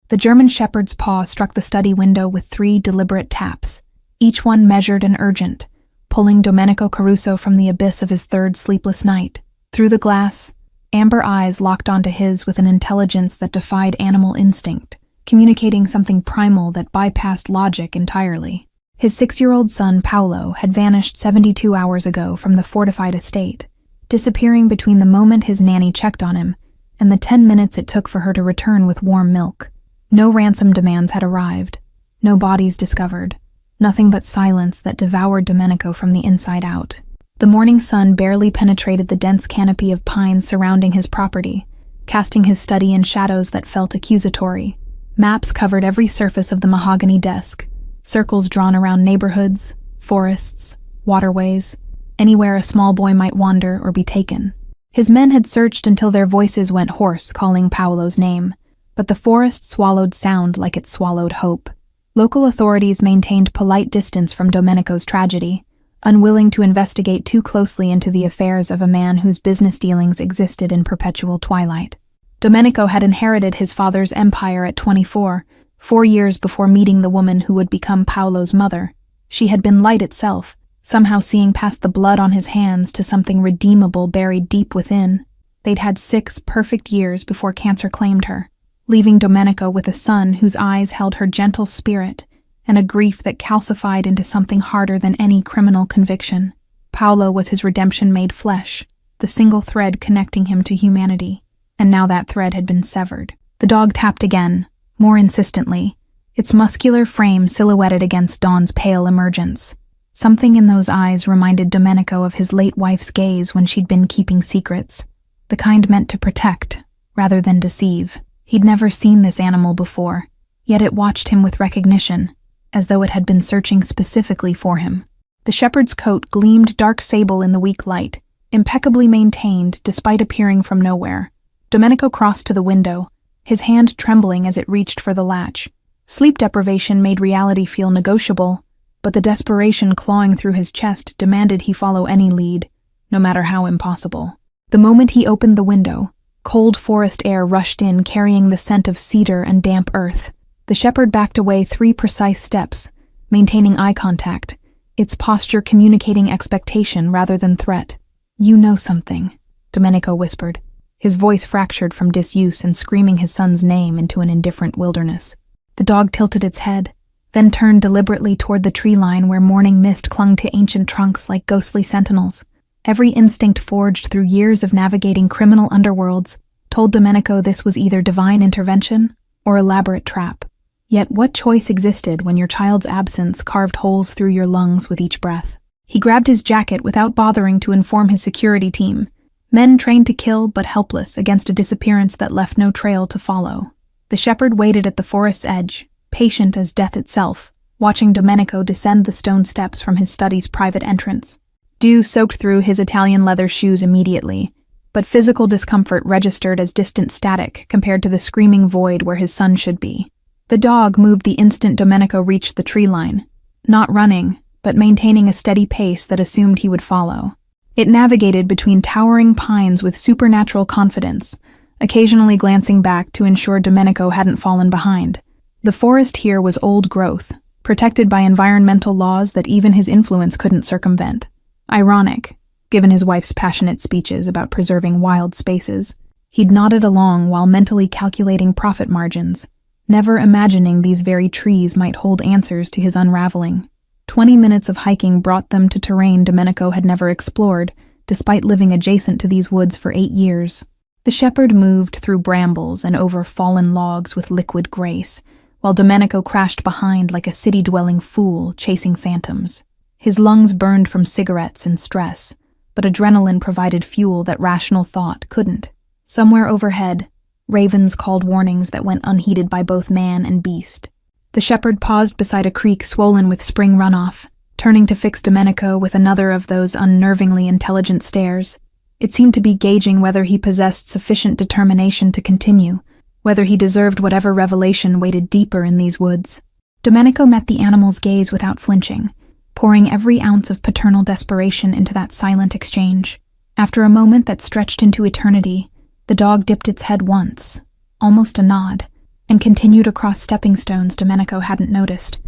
The German shepherd's paw struck the study window with 3 deliberate taps, each one measured and urgent, pulling Domenico Caruso from the abyss of his 3rd sleepless night. Through the glass, amber eyes locked onto his with an intelligence that defied animal instinct, communicating something primal that bypassed logic entirely. His 6-year-old son, Paolo, had vanished 72 hours ago from the fortified estate, disappearing between the moment his nanny checked on him and the 10 minutes it took for her to return with warm milk. No ransom demands had arrived, no bodies discovered, nothing but silence that devoured Domenico from the inside out. The morning sun barely penetrated the dense canopy of pines surrounding his property, casting his study in shadows that felt accusatory. Maps covered every surface of the mahogany desk, circles drawn around neighborhoods, forests, waterways, anywhere a small boy might wander or be taken. His men had searched until their voices went hoarse, calling Paolo's name, but the forest swallowed sound like it swallowed hope. Local authorities maintained polite distance from Domenico's tragedy, unwilling to investigate too closely into the affairs of a man whose business dealings existed in perpetual twilight. Domenico had inherited his father's empire at 24, 4 years before meeting the woman who would become Paolo's mother. She had been light itself, somehow seeing past the blood on his hands to something redeemable buried deep within. They'd had 6 perfect years before cancer claimed her, leaving Domenico with a son whose eyes held her gentle spirit and a grief that calcified into something harder than any criminal conviction. Paolo was his redemption made flesh, the single thread connecting him to humanity, and now that thread had been severed. The dog tapped again, more insistently, its muscular frame silhouetted against dawn's pale emergence. Something in those eyes reminded Domenico of his late wife's gaze when she'd been keeping secrets, the kind meant to protect, rather than deceive. He'd never seen this animal before, yet it watched him with recognition, as though it had been searching specifically for him. The shepherd's coat gleamed dark sable in the weak light, impeccably maintained despite appearing from nowhere. Domenico crossed to the window, his hand trembling as it reached for the latch. Sleep deprivation made reality feel negotiable, but the desperation clawing through his chest demanded he follow any lead, no matter how impossible. The moment he opened the window, cold forest air rushed in, carrying the scent of cedar and damp earth. The shepherd backed away 3 precise steps, maintaining eye contact, its posture communicating expectation rather than threat. "You know something," Domenico whispered, his voice fractured from disuse and screaming his son's name into an indifferent wilderness. The dog tilted its head, then turned deliberately toward the tree line where morning mist clung to ancient trunks like ghostly sentinels. Every instinct forged through years of navigating criminal underworlds told Domenico this was either divine intervention or elaborate trap. Yet what choice existed when your child's absence carved holes through your lungs with each breath? He grabbed his jacket without bothering to inform his security team, men trained to kill but helpless against a disappearance that left no trail to follow. The shepherd waited at the forest's edge, patient as death itself, watching Domenico descend the stone steps from his study's private entrance. Dew soaked through his Italian leather shoes immediately, but physical discomfort registered as distant static compared to the screaming void where his son should be. The dog moved the instant Domenico reached the tree line, not running, but maintaining a steady pace that assumed he would follow. It navigated between towering pines with supernatural confidence, occasionally glancing back to ensure Domenico hadn't fallen behind. The forest here was old growth, protected by environmental laws that even his influence couldn't circumvent. Ironic, given his wife's passionate speeches about preserving wild spaces. He'd nodded along while mentally calculating profit margins, never imagining these very trees might hold answers to his unraveling. 20 minutes of hiking brought them to terrain Domenico had never explored, despite living adjacent to these woods for 8 years. The shepherd moved through brambles and over fallen logs with liquid grace, while Domenico crashed behind like a city-dwelling fool chasing phantoms. His lungs burned from cigarettes and stress, but adrenaline provided fuel that rational thought couldn't. Somewhere overhead, ravens called warnings that went unheeded by both man and beast. The shepherd paused beside a creek swollen with spring runoff, turning to fix Domenico with another of those unnervingly intelligent stares. It seemed to be gauging whether he possessed sufficient determination to continue, whether he deserved whatever revelation waited deeper in these woods. Domenico met the animal's gaze without flinching, pouring every ounce of paternal desperation into that silent exchange. After a moment that stretched into eternity, the dog dipped its head once, almost a nod, and continued across stepping stones Domenico hadn't noticed.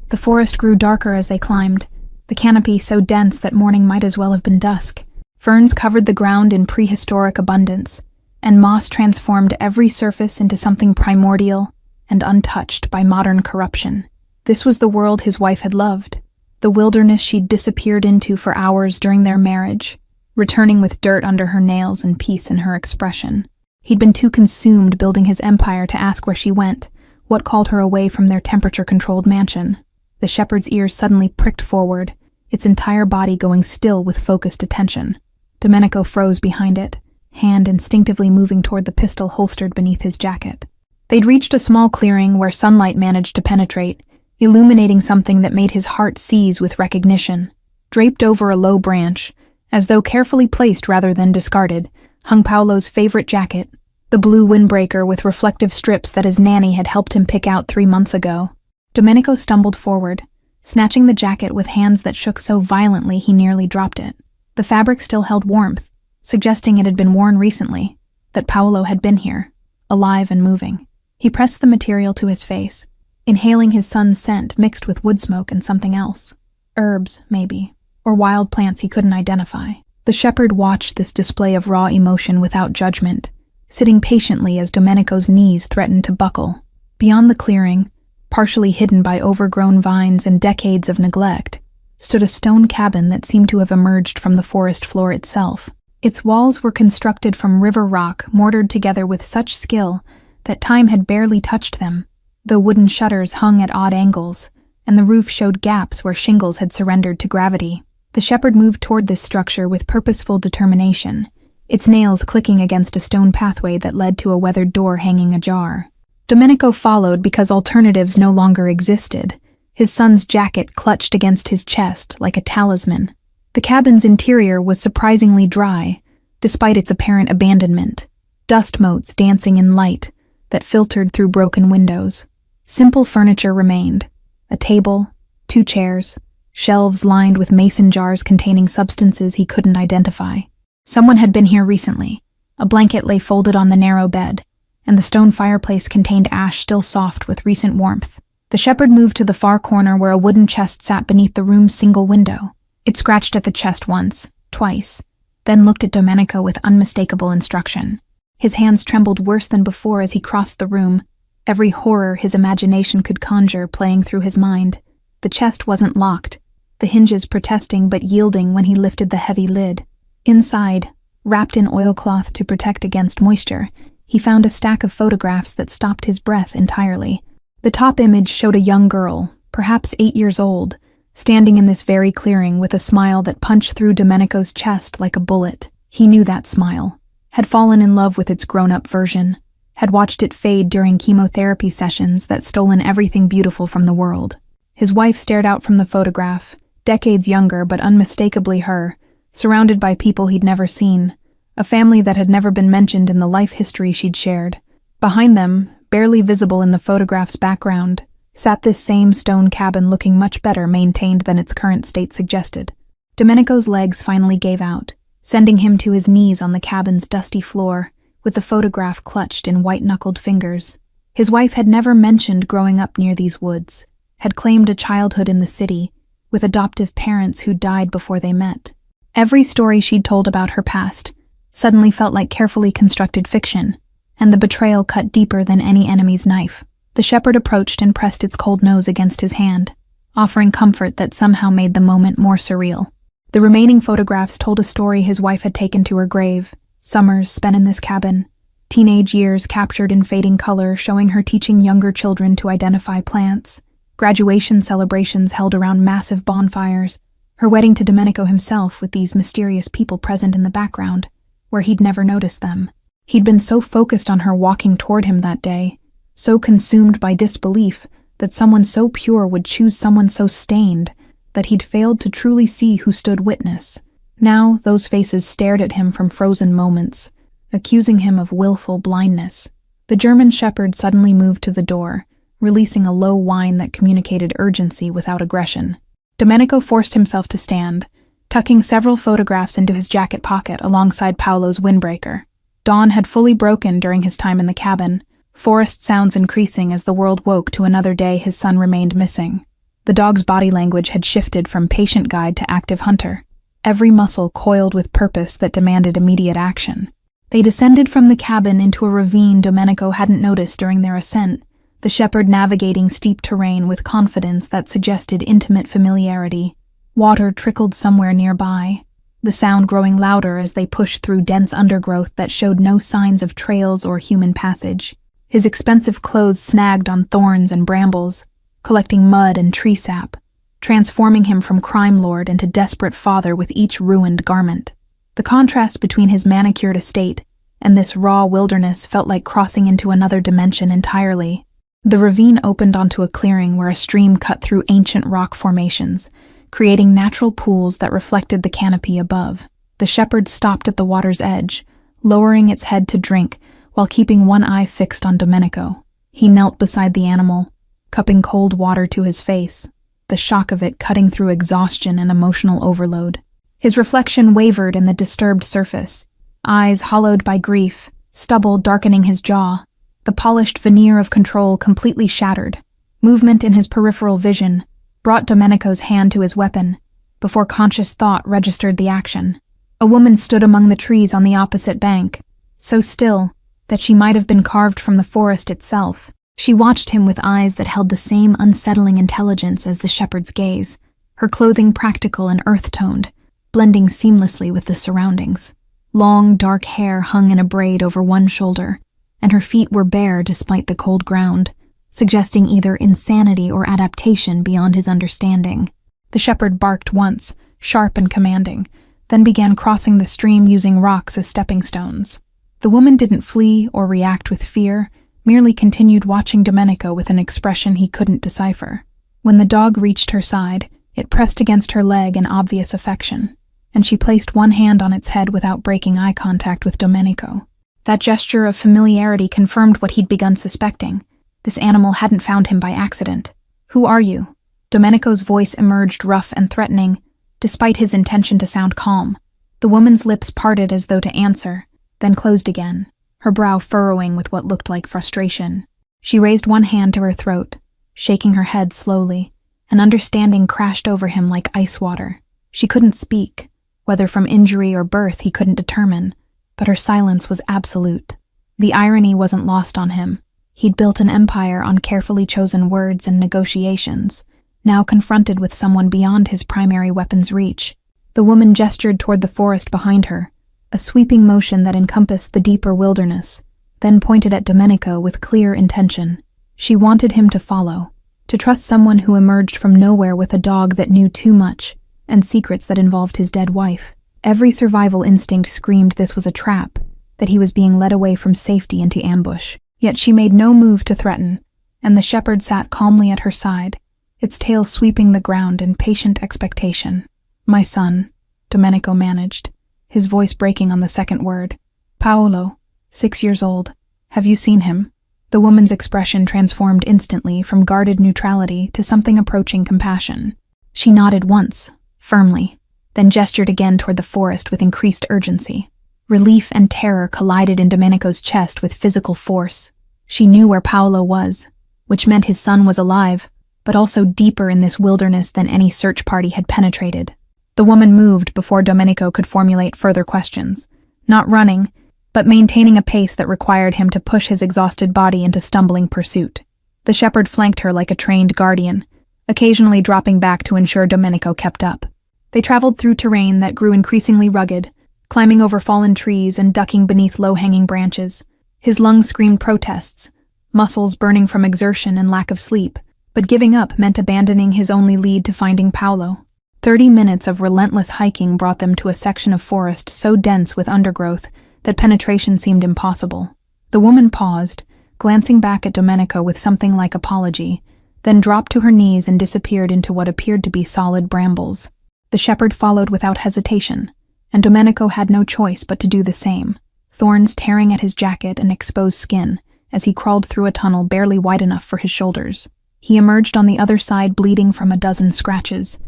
The forest grew darker as they climbed, the canopy so dense that morning might as well have been dusk. Ferns covered the ground in prehistoric abundance, and moss transformed every surface into something primordial and untouched by modern corruption. This was the world his wife had loved, the wilderness she'd disappeared into for hours during their marriage, returning with dirt under her nails and peace in her expression. He'd been too consumed building his empire to ask where she went, what called her away from their temperature-controlled mansion. The shepherd's ears suddenly pricked forward, its entire body going still with focused attention. Domenico froze behind it, hand instinctively moving toward the pistol holstered beneath his jacket. They'd reached a small clearing where sunlight managed to penetrate, illuminating something that made his heart seize with recognition. Draped over a low branch, as though carefully placed rather than discarded, hung Paolo's favorite jacket, the blue windbreaker with reflective strips that his nanny had helped him pick out 3 months ago. Domenico stumbled forward, snatching the jacket with hands that shook so violently he nearly dropped it. The fabric still held warmth, suggesting it had been worn recently, that Paolo had been here, alive and moving. He pressed the material to his face, inhaling his son's scent mixed with wood smoke and something else. Herbs, maybe, or wild plants he couldn't identify. The shepherd watched this display of raw emotion without judgment, sitting patiently as Domenico's knees threatened to buckle. Beyond the clearing, partially hidden by overgrown vines and decades of neglect, stood a stone cabin that seemed to have emerged from the forest floor itself. Its walls were constructed from river rock mortared together with such skill that time had barely touched them, though wooden shutters hung at odd angles, and the roof showed gaps where shingles had surrendered to gravity. The shepherd moved toward this structure with purposeful determination, its nails clicking against a stone pathway that led to a weathered door hanging ajar. Domenico followed because alternatives no longer existed, his son's jacket clutched against his chest like a talisman. The cabin's interior was surprisingly dry, despite its apparent abandonment, dust motes dancing in light that filtered through broken windows. Simple furniture remained, a table, 2 chairs, shelves lined with mason jars containing substances he couldn't identify. Someone had been here recently. A blanket lay folded on the narrow bed, and the stone fireplace contained ash still soft with recent warmth. The shepherd moved to the far corner where a wooden chest sat beneath the room's single window. It scratched at the chest once, twice, then looked at Domenico with unmistakable instruction. His hands trembled worse than before as he crossed the room, every horror his imagination could conjure playing through his mind. The chest wasn't locked, the hinges protesting but yielding when he lifted the heavy lid. Inside, wrapped in oilcloth to protect against moisture, he found a stack of photographs that stopped his breath entirely. The top image showed a young girl, perhaps 8 years old, standing in this very clearing with a smile that punched through Domenico's chest like a bullet. He knew that smile, had fallen in love with its grown-up version, had watched it fade during chemotherapy sessions that stolen everything beautiful from the world. His wife stared out from the photograph, decades younger but unmistakably her, surrounded by people he'd never seen, a family that had never been mentioned in the life history she'd shared. Behind them, barely visible in the photograph's background, sat this same stone cabin looking much better maintained than its current state suggested. Domenico's legs finally gave out, sending him to his knees on the cabin's dusty floor, with the photograph clutched in white-knuckled fingers. His wife had never mentioned growing up near these woods, had claimed a childhood in the city, with adoptive parents who died before they met. Every story she'd told about her past suddenly felt like carefully constructed fiction, and the betrayal cut deeper than any enemy's knife. The shepherd approached and pressed its cold nose against his hand, offering comfort that somehow made the moment more surreal. The remaining photographs told a story his wife had taken to her grave, summers spent in this cabin, teenage years captured in fading color showing her teaching younger children to identify plants, graduation celebrations held around massive bonfires, her wedding to Domenico himself with these mysterious people present in the background, where he'd never noticed them. He'd been so focused on her walking toward him that day, so consumed by disbelief that someone so pure would choose someone so stained, that he'd failed to truly see who stood witness. Now those faces stared at him from frozen moments, accusing him of willful blindness. The German shepherd suddenly moved to the door, releasing a low whine that communicated urgency without aggression. Domenico forced himself to stand, tucking several photographs into his jacket pocket alongside Paolo's windbreaker. Dawn had fully broken during his time in the cabin, forest sounds increasing as the world woke to another day his son remained missing. The dog's body language had shifted from patient guide to active hunter, every muscle coiled with purpose that demanded immediate action. They descended from the cabin into a ravine Domenico hadn't noticed during their ascent, the shepherd navigating steep terrain with confidence that suggested intimate familiarity. Water trickled somewhere nearby, the sound growing louder as they pushed through dense undergrowth that showed no signs of trails or human passage. His expensive clothes snagged on thorns and brambles, collecting mud and tree sap, transforming him from crime lord into desperate father with each ruined garment. The contrast between his manicured estate and this raw wilderness felt like crossing into another dimension entirely. The ravine opened onto a clearing where a stream cut through ancient rock formations, creating natural pools that reflected the canopy above. The shepherd stopped at the water's edge, lowering its head to drink while keeping one eye fixed on Domenico. He knelt beside the animal, cupping cold water to his face, the shock of it cutting through exhaustion and emotional overload. His reflection wavered in the disturbed surface, eyes hollowed by grief, stubble darkening his jaw, the polished veneer of control completely shattered. Movement in his peripheral vision brought Domenico's hand to his weapon, before conscious thought registered the action. A woman stood among the trees on the opposite bank, so still that she might have been carved from the forest itself. She watched him with eyes that held the same unsettling intelligence as the shepherd's gaze, her clothing practical and earth-toned, blending seamlessly with the surroundings. Long, dark hair hung in a braid over one shoulder, and her feet were bare despite the cold ground, suggesting either insanity or adaptation beyond his understanding. The shepherd barked once, sharp and commanding, then began crossing the stream using rocks as stepping stones. The woman didn't flee or react with fear, merely continued watching Domenico with an expression he couldn't decipher. When the dog reached her side, it pressed against her leg in obvious affection, and she placed one hand on its head without breaking eye contact with Domenico. That gesture of familiarity confirmed what he'd begun suspecting. This animal hadn't found him by accident. "Who are you?" Domenico's voice emerged rough and threatening, despite his intention to sound calm. The woman's lips parted as though to answer, then closed again, her brow furrowing with what looked like frustration. She raised one hand to her throat, shaking her head slowly, and understanding crashed over him like ice water. She couldn't speak, whether from injury or birth he couldn't determine, but her silence was absolute. The irony wasn't lost on him. He'd built an empire on carefully chosen words and negotiations, now confronted with someone beyond his primary weapon's reach. The woman gestured toward the forest behind her, a sweeping motion that encompassed the deeper wilderness, then pointed at Domenico with clear intention. She wanted him to follow, to trust someone who emerged from nowhere with a dog that knew too much, and secrets that involved his dead wife. Every survival instinct screamed this was a trap, that he was being led away from safety into ambush. Yet she made no move to threaten, and the shepherd sat calmly at her side, its tail sweeping the ground in patient expectation. "My son," Domenico managed, his voice breaking on the second word. "Paolo, 6 years old. Have you seen him?" The woman's expression transformed instantly from guarded neutrality to something approaching compassion. She nodded once, firmly, then gestured again toward the forest with increased urgency. Relief and terror collided in Domenico's chest with physical force. She knew where Paolo was, which meant his son was alive, but also deeper in this wilderness than any search party had penetrated. The woman moved before Domenico could formulate further questions, not running, but maintaining a pace that required him to push his exhausted body into stumbling pursuit. The shepherd flanked her like a trained guardian, occasionally dropping back to ensure Domenico kept up. They traveled through terrain that grew increasingly rugged, climbing over fallen trees and ducking beneath low-hanging branches. His lungs screamed protests, muscles burning from exertion and lack of sleep, but giving up meant abandoning his only lead to finding Paolo. 30 minutes of relentless hiking brought them to a section of forest so dense with undergrowth that penetration seemed impossible. The woman paused, glancing back at Domenico with something like apology, then dropped to her knees and disappeared into what appeared to be solid brambles. The shepherd followed without hesitation, and Domenico had no choice but to do the same, thorns tearing at his jacket and exposed skin as he crawled through a tunnel barely wide enough for his shoulders. He emerged on the other side bleeding from a dozen scratches,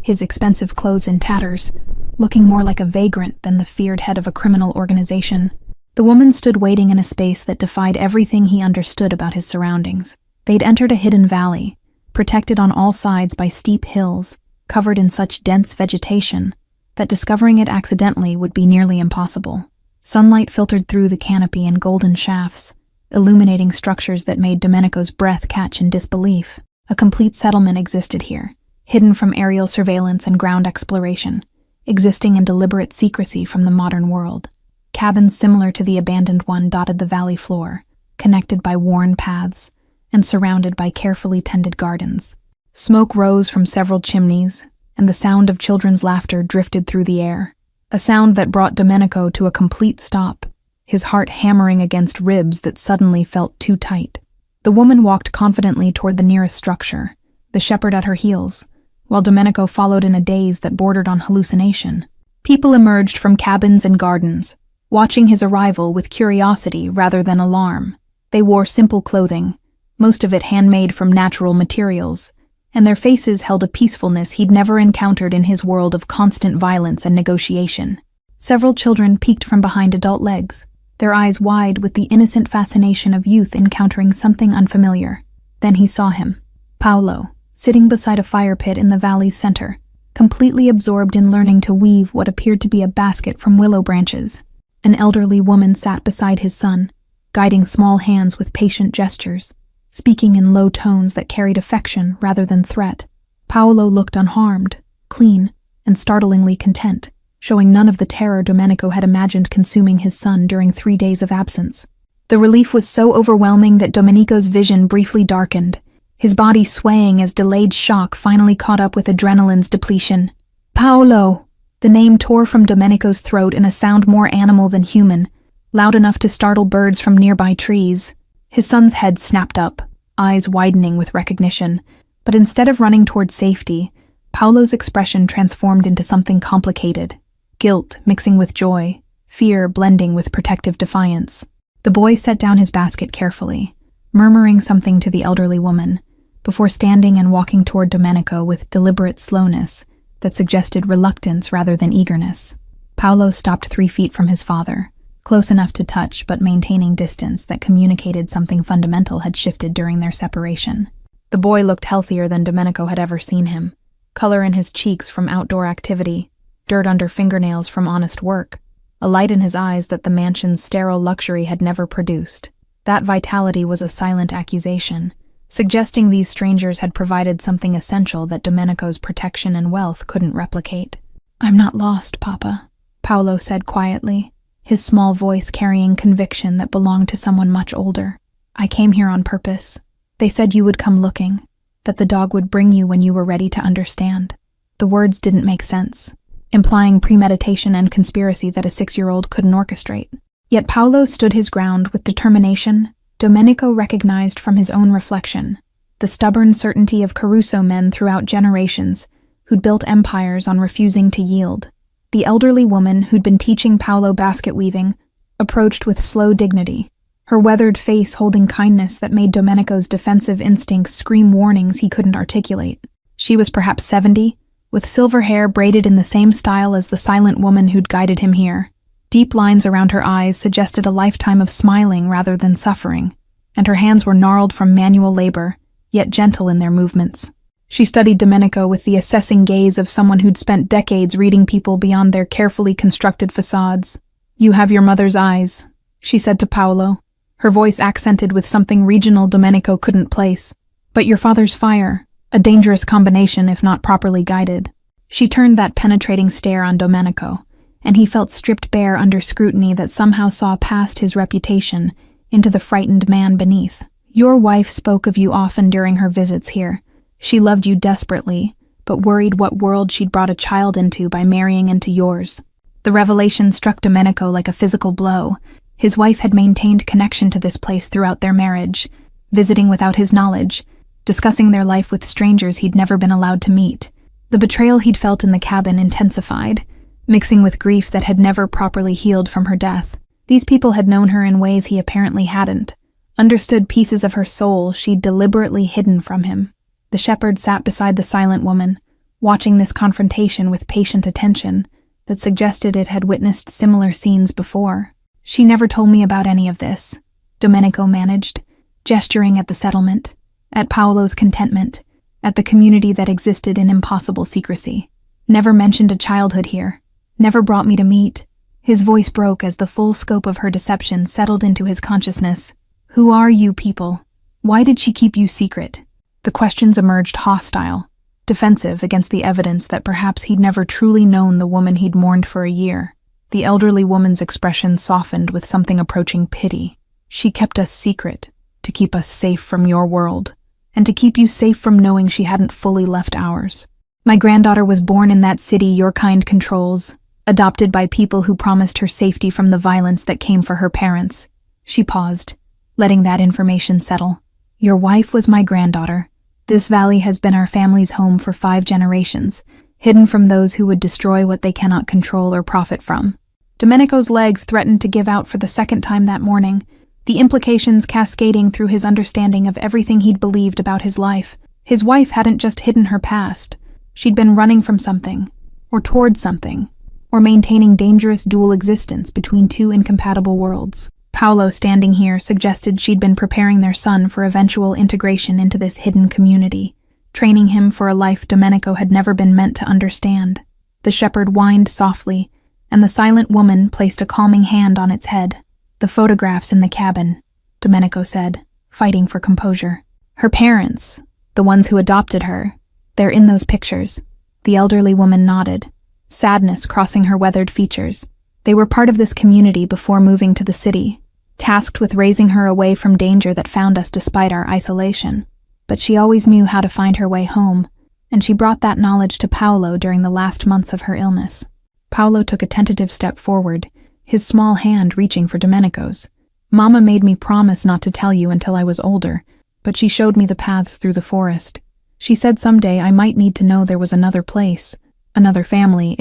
his expensive clothes in tatters, looking more like a vagrant than the feared head of a criminal organization. The woman stood waiting in a space that defied everything he understood about his surroundings. They'd entered a hidden valley, protected on all sides by steep hills, covered in such dense vegetation that discovering it accidentally would be nearly impossible. Sunlight filtered through the canopy in golden shafts, illuminating structures that made Domenico's breath catch in disbelief. A complete settlement existed here, hidden from aerial surveillance and ground exploration, existing in deliberate secrecy from the modern world. Cabins similar to the abandoned one dotted the valley floor, connected by worn paths and surrounded by carefully tended gardens. Smoke rose from several chimneys, and the sound of children's laughter drifted through the air, a sound that brought Domenico to a complete stop, his heart hammering against ribs that suddenly felt too tight. The woman walked confidently toward the nearest structure, the shepherd at her heels, while Domenico followed in a daze that bordered on hallucination. People emerged from cabins and gardens, watching his arrival with curiosity rather than alarm. They wore simple clothing, most of it handmade from natural materials, and their faces held a peacefulness he'd never encountered in his world of constant violence and negotiation. Several children peeked from behind adult legs, their eyes wide with the innocent fascination of youth encountering something unfamiliar. Then he saw him, Paolo, sitting beside a fire pit in the valley's center, completely absorbed in learning to weave what appeared to be a basket from willow branches. An elderly woman sat beside his son, guiding small hands with patient gestures, speaking in low tones that carried affection rather than threat. Paolo looked unharmed, clean, and startlingly content, showing none of the terror Domenico had imagined consuming his son during 3 days of absence. The relief was so overwhelming that Domenico's vision briefly darkened, his body swaying as delayed shock finally caught up with adrenaline's depletion. Paolo! The name tore from Domenico's throat in a sound more animal than human, loud enough to startle birds from nearby trees. His son's head snapped up, eyes widening with recognition, but instead of running toward safety, Paolo's expression transformed into something complicated, guilt mixing with joy, fear blending with protective defiance. The boy set down his basket carefully, murmuring something to the elderly woman, before standing and walking toward Domenico with deliberate slowness that suggested reluctance rather than eagerness. Paolo stopped 3 feet from his father, close enough to touch but maintaining distance that communicated something fundamental had shifted during their separation. The boy looked healthier than Domenico had ever seen him, color in his cheeks from outdoor activity, dirt under fingernails from honest work, a light in his eyes that the mansion's sterile luxury had never produced. That vitality was a silent accusation, suggesting these strangers had provided something essential that Domenico's protection and wealth couldn't replicate. "I'm not lost, Papa," Paolo said quietly, his small voice carrying conviction that belonged to someone much older. "I came here on purpose. They said you would come looking, that the dog would bring you when you were ready to understand." The words didn't make sense, implying premeditation and conspiracy that a 6-year-old couldn't orchestrate. Yet Paolo stood his ground with determination Domenico recognized from his own reflection, the stubborn certainty of Caruso men throughout generations who'd built empires on refusing to yield. The elderly woman who'd been teaching Paolo basket weaving approached with slow dignity, her weathered face holding kindness that made Domenico's defensive instincts scream warnings he couldn't articulate. She was perhaps 70, with silver hair braided in the same style as the silent woman who'd guided him here. Deep lines around her eyes suggested a lifetime of smiling rather than suffering, and her hands were gnarled from manual labor, yet gentle in their movements. She studied Domenico with the assessing gaze of someone who'd spent decades reading people beyond their carefully constructed facades. "You have your mother's eyes," she said to Paolo, her voice accented with something regional Domenico couldn't place. "But your father's fire, a dangerous combination if not properly guided." She turned that penetrating stare on Domenico, and he felt stripped bare under scrutiny that somehow saw past his reputation into the frightened man beneath. "Your wife spoke of you often during her visits here. She loved you desperately, but worried what world she'd brought a child into by marrying into yours." The revelation struck Domenico like a physical blow. His wife had maintained connection to this place throughout their marriage, visiting without his knowledge, discussing their life with strangers he'd never been allowed to meet. The betrayal he'd felt in the cabin intensified, mixing with grief that had never properly healed from her death. These people had known her in ways he apparently hadn't, understood pieces of her soul she'd deliberately hidden from him. The shepherd sat beside the silent woman, watching this confrontation with patient attention that suggested it had witnessed similar scenes before. She never told me about any of this, Domenico managed, gesturing at the settlement, at Paolo's contentment, at the community that existed in impossible secrecy. Never mentioned a childhood here, never brought me to meet. His voice broke as the full scope of her deception settled into his consciousness. Who are you people? Why did she keep you secret? The questions emerged hostile, defensive against the evidence that perhaps he'd never truly known the woman he'd mourned for a year. The elderly woman's expression softened with something approaching pity. She kept us secret, to keep us safe from your world, and to keep you safe from knowing she hadn't fully left ours. My granddaughter was born in that city your kind controls, adopted by people who promised her safety from the violence that came for her parents. She paused, letting that information settle. Your wife was my granddaughter. This valley has been our family's home for 5 generations, hidden from those who would destroy what they cannot control or profit from. Domenico's legs threatened to give out for the second time that morning, the implications cascading through his understanding of everything he'd believed about his life. His wife hadn't just hidden her past. She'd been running from something, or toward something, or maintaining dangerous dual existence between 2 incompatible worlds. Paolo, standing here, suggested she'd been preparing their son for eventual integration into this hidden community, training him for a life Domenico had never been meant to understand. The shepherd whined softly, and the silent woman placed a calming hand on its head. The photographs in the cabin, Domenico said, fighting for composure. Her parents, the ones who adopted her, they're in those pictures. The elderly woman nodded, sadness crossing her weathered features. They were part of this community before moving to the city, tasked with raising her away from danger that found us despite our isolation. But she always knew how to find her way home, and she brought that knowledge to Paolo during the last months of her illness. Paolo took a tentative step forward, his small hand reaching for Domenico's. Mama made me promise not to tell you until I was older, but she showed me the paths through the forest. She said someday I might need to know there was another place, another family,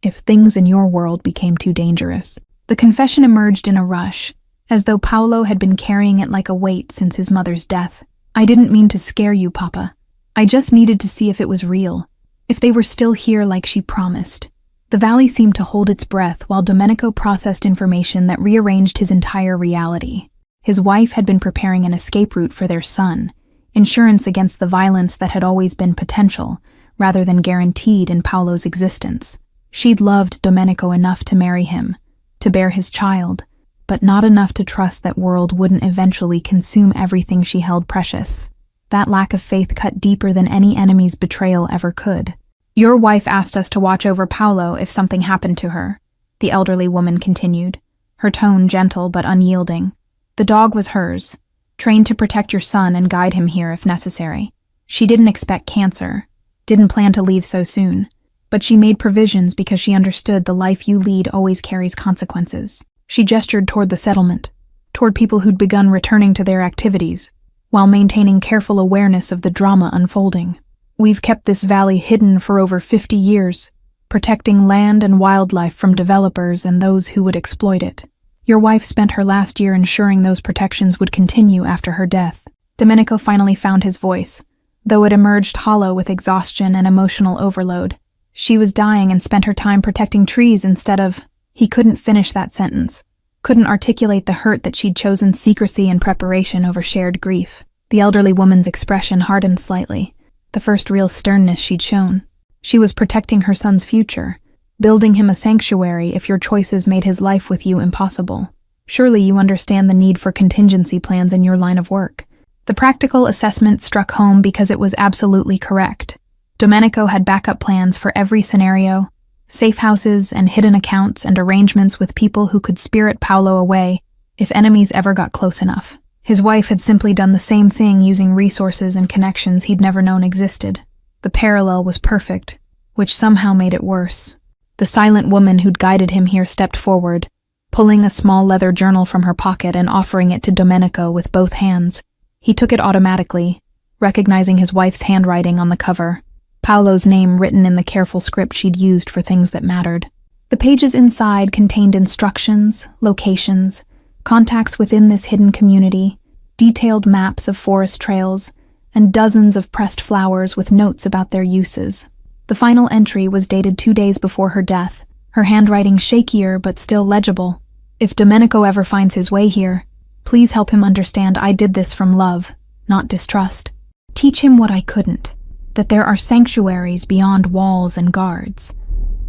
if things in your world became too dangerous. The confession emerged in a rush, as though Paolo had been carrying it like a weight since his mother's death. I didn't mean to scare you, Papa. I just needed to see if it was real, if they were still here like she promised. The valley seemed to hold its breath while Domenico processed information that rearranged his entire reality. His wife had been preparing an escape route for their son, insurance against the violence that had always been potential, rather than guaranteed in Paolo's existence. She'd loved Domenico enough to marry him, to bear his child, but not enough to trust that world wouldn't eventually consume everything she held precious. That lack of faith cut deeper than any enemy's betrayal ever could. Your wife asked us to watch over Paolo if something happened to her, the elderly woman continued, her tone gentle but unyielding. The dog was hers, trained to protect your son and guide him here if necessary. She didn't expect cancer, didn't plan to leave so soon, but she made provisions because she understood the life you lead always carries consequences. She gestured toward the settlement, toward people who'd begun returning to their activities, while maintaining careful awareness of the drama unfolding. We've kept this valley hidden for over 50 years, protecting land and wildlife from developers and those who would exploit it. Your wife spent her last year ensuring those protections would continue after her death. Domenico finally found his voice, though it emerged hollow with exhaustion and emotional overload. She was dying and spent her time protecting trees instead of... He couldn't finish that sentence, couldn't articulate the hurt that she'd chosen secrecy and preparation over shared grief. The elderly woman's expression hardened slightly, the first real sternness she'd shown. She was protecting her son's future, building him a sanctuary if your choices made his life with you impossible. Surely you understand the need for contingency plans in your line of work. The practical assessment struck home because it was absolutely correct. Domenico had backup plans for every scenario, safe houses and hidden accounts and arrangements with people who could spirit Paolo away if enemies ever got close enough. His wife had simply done the same thing using resources and connections he'd never known existed. The parallel was perfect, which somehow made it worse. The silent woman who'd guided him here stepped forward, pulling a small leather journal from her pocket and offering it to Domenico with both hands. He took it automatically, recognizing his wife's handwriting on the cover, Paolo's name written in the careful script she'd used for things that mattered. The pages inside contained instructions, locations, contacts within this hidden community, detailed maps of forest trails, and dozens of pressed flowers with notes about their uses. The final entry was dated 2 days before her death, her handwriting shakier but still legible. If Domenico ever finds his way here, please help him understand I did this from love, not distrust. Teach him what I couldn't, that there are sanctuaries beyond walls and guards,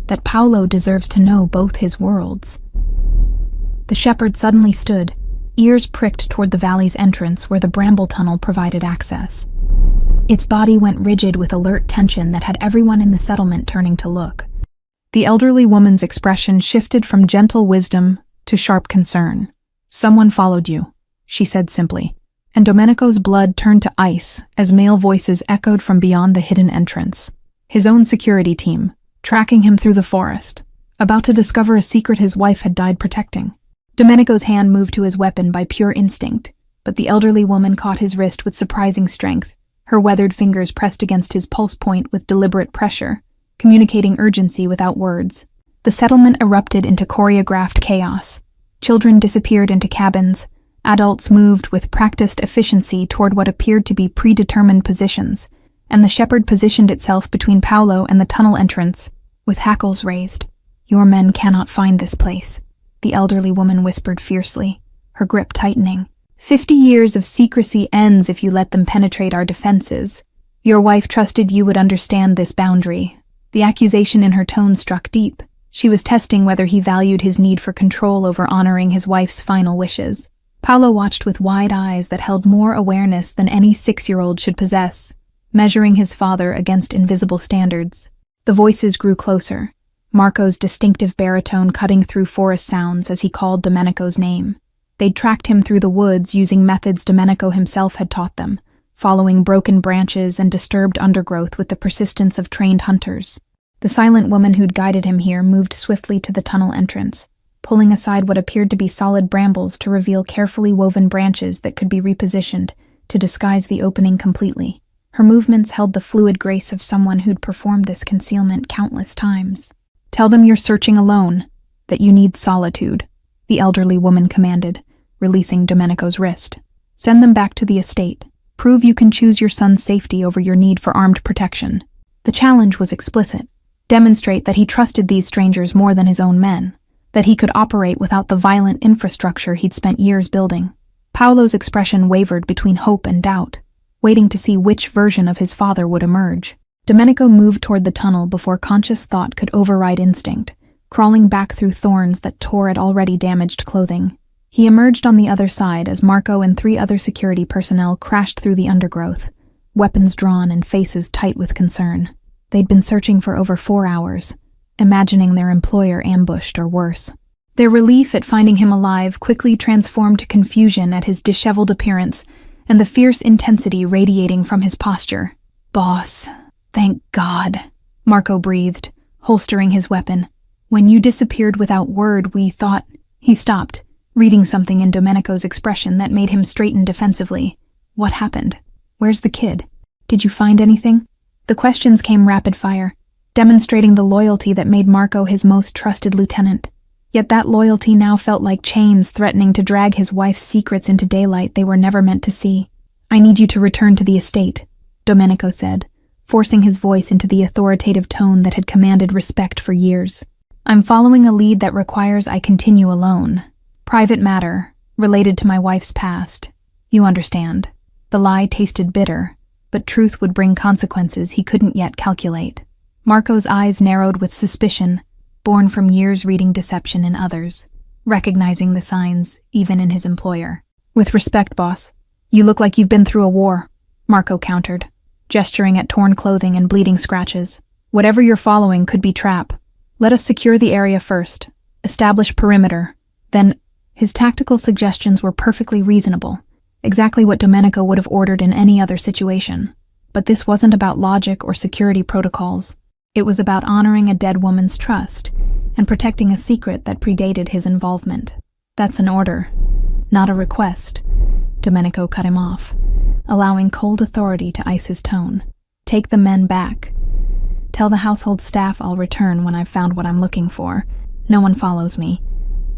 that Paolo deserves to know both his worlds. The shepherd suddenly stood, ears pricked toward the valley's entrance where the bramble tunnel provided access. Its body went rigid with alert tension that had everyone in the settlement turning to look. The elderly woman's expression shifted from gentle wisdom to sharp concern. "Someone followed you," she said simply, and Domenico's blood turned to ice as male voices echoed from beyond the hidden entrance. His own security team, tracking him through the forest, about to discover a secret his wife had died protecting. Domenico's hand moved to his weapon by pure instinct, but the elderly woman caught his wrist with surprising strength, her weathered fingers pressed against his pulse point with deliberate pressure, communicating urgency without words. The settlement erupted into choreographed chaos. Children disappeared into cabins. Adults moved with practiced efficiency toward what appeared to be predetermined positions, and the shepherd positioned itself between Paolo and the tunnel entrance, with hackles raised. "Your men cannot find this place," the elderly woman whispered fiercely, her grip tightening. 50 years of secrecy ends if you let them penetrate our defenses. Your wife trusted you would understand this boundary." The accusation in her tone struck deep. She was testing whether he valued his need for control over honoring his wife's final wishes. Paolo watched with wide eyes that held more awareness than any 6-year-old should possess, measuring his father against invisible standards. The voices grew closer, Marco's distinctive baritone cutting through forest sounds as he called Domenico's name. They'd tracked him through the woods using methods Domenico himself had taught them, following broken branches and disturbed undergrowth with the persistence of trained hunters. The silent woman who'd guided him here moved swiftly to the tunnel entrance, pulling aside what appeared to be solid brambles to reveal carefully woven branches that could be repositioned to disguise the opening completely. Her movements held the fluid grace of someone who'd performed this concealment countless times. "Tell them you're searching alone, that you need solitude," the elderly woman commanded, releasing Domenico's wrist. "Send them back to the estate. Prove you can choose your son's safety over your need for armed protection." The challenge was explicit. Demonstrate that he trusted these strangers more than his own men, that he could operate without the violent infrastructure he'd spent years building. Paolo's expression wavered between hope and doubt, waiting to see which version of his father would emerge. Domenico moved toward the tunnel before conscious thought could override instinct, crawling back through thorns that tore at already damaged clothing. He emerged on the other side as Marco and 3 other security personnel crashed through the undergrowth, weapons drawn and faces tight with concern. They'd been searching for over 4 hours, imagining their employer ambushed or worse. Their relief at finding him alive quickly transformed to confusion at his disheveled appearance and the fierce intensity radiating from his posture. "Boss, thank God," Marco breathed, holstering his weapon. "When you disappeared without word, we thought—" He stopped, reading something in Domenico's expression that made him straighten defensively. "What happened? Where's the kid? Did you find anything?" The questions came rapid fire, demonstrating the loyalty that made Marco his most trusted lieutenant. Yet that loyalty now felt like chains threatening to drag his wife's secrets into daylight they were never meant to see. "I need you to return to the estate," Domenico said, forcing his voice into the authoritative tone that had commanded respect for years. "I'm following a lead that requires I continue alone. Private matter, related to my wife's past. You understand." The lie tasted bitter, but truth would bring consequences he couldn't yet calculate. Marco's eyes narrowed with suspicion, born from years reading deception in others, recognizing the signs even in his employer. "With respect, boss, you look like you've been through a war," Marco countered, gesturing at torn clothing and bleeding scratches. "Whatever you're following could be trap. Let us secure the area first, establish perimeter, then—" His tactical suggestions were perfectly reasonable, exactly what Domenico would have ordered in any other situation. But this wasn't about logic or security protocols. It was about honoring a dead woman's trust and protecting a secret that predated his involvement. "That's an order, not a request," Domenico cut him off, allowing cold authority to ice his tone. "Take the men back. Tell the household staff I'll return when I've found what I'm looking for. No one follows me.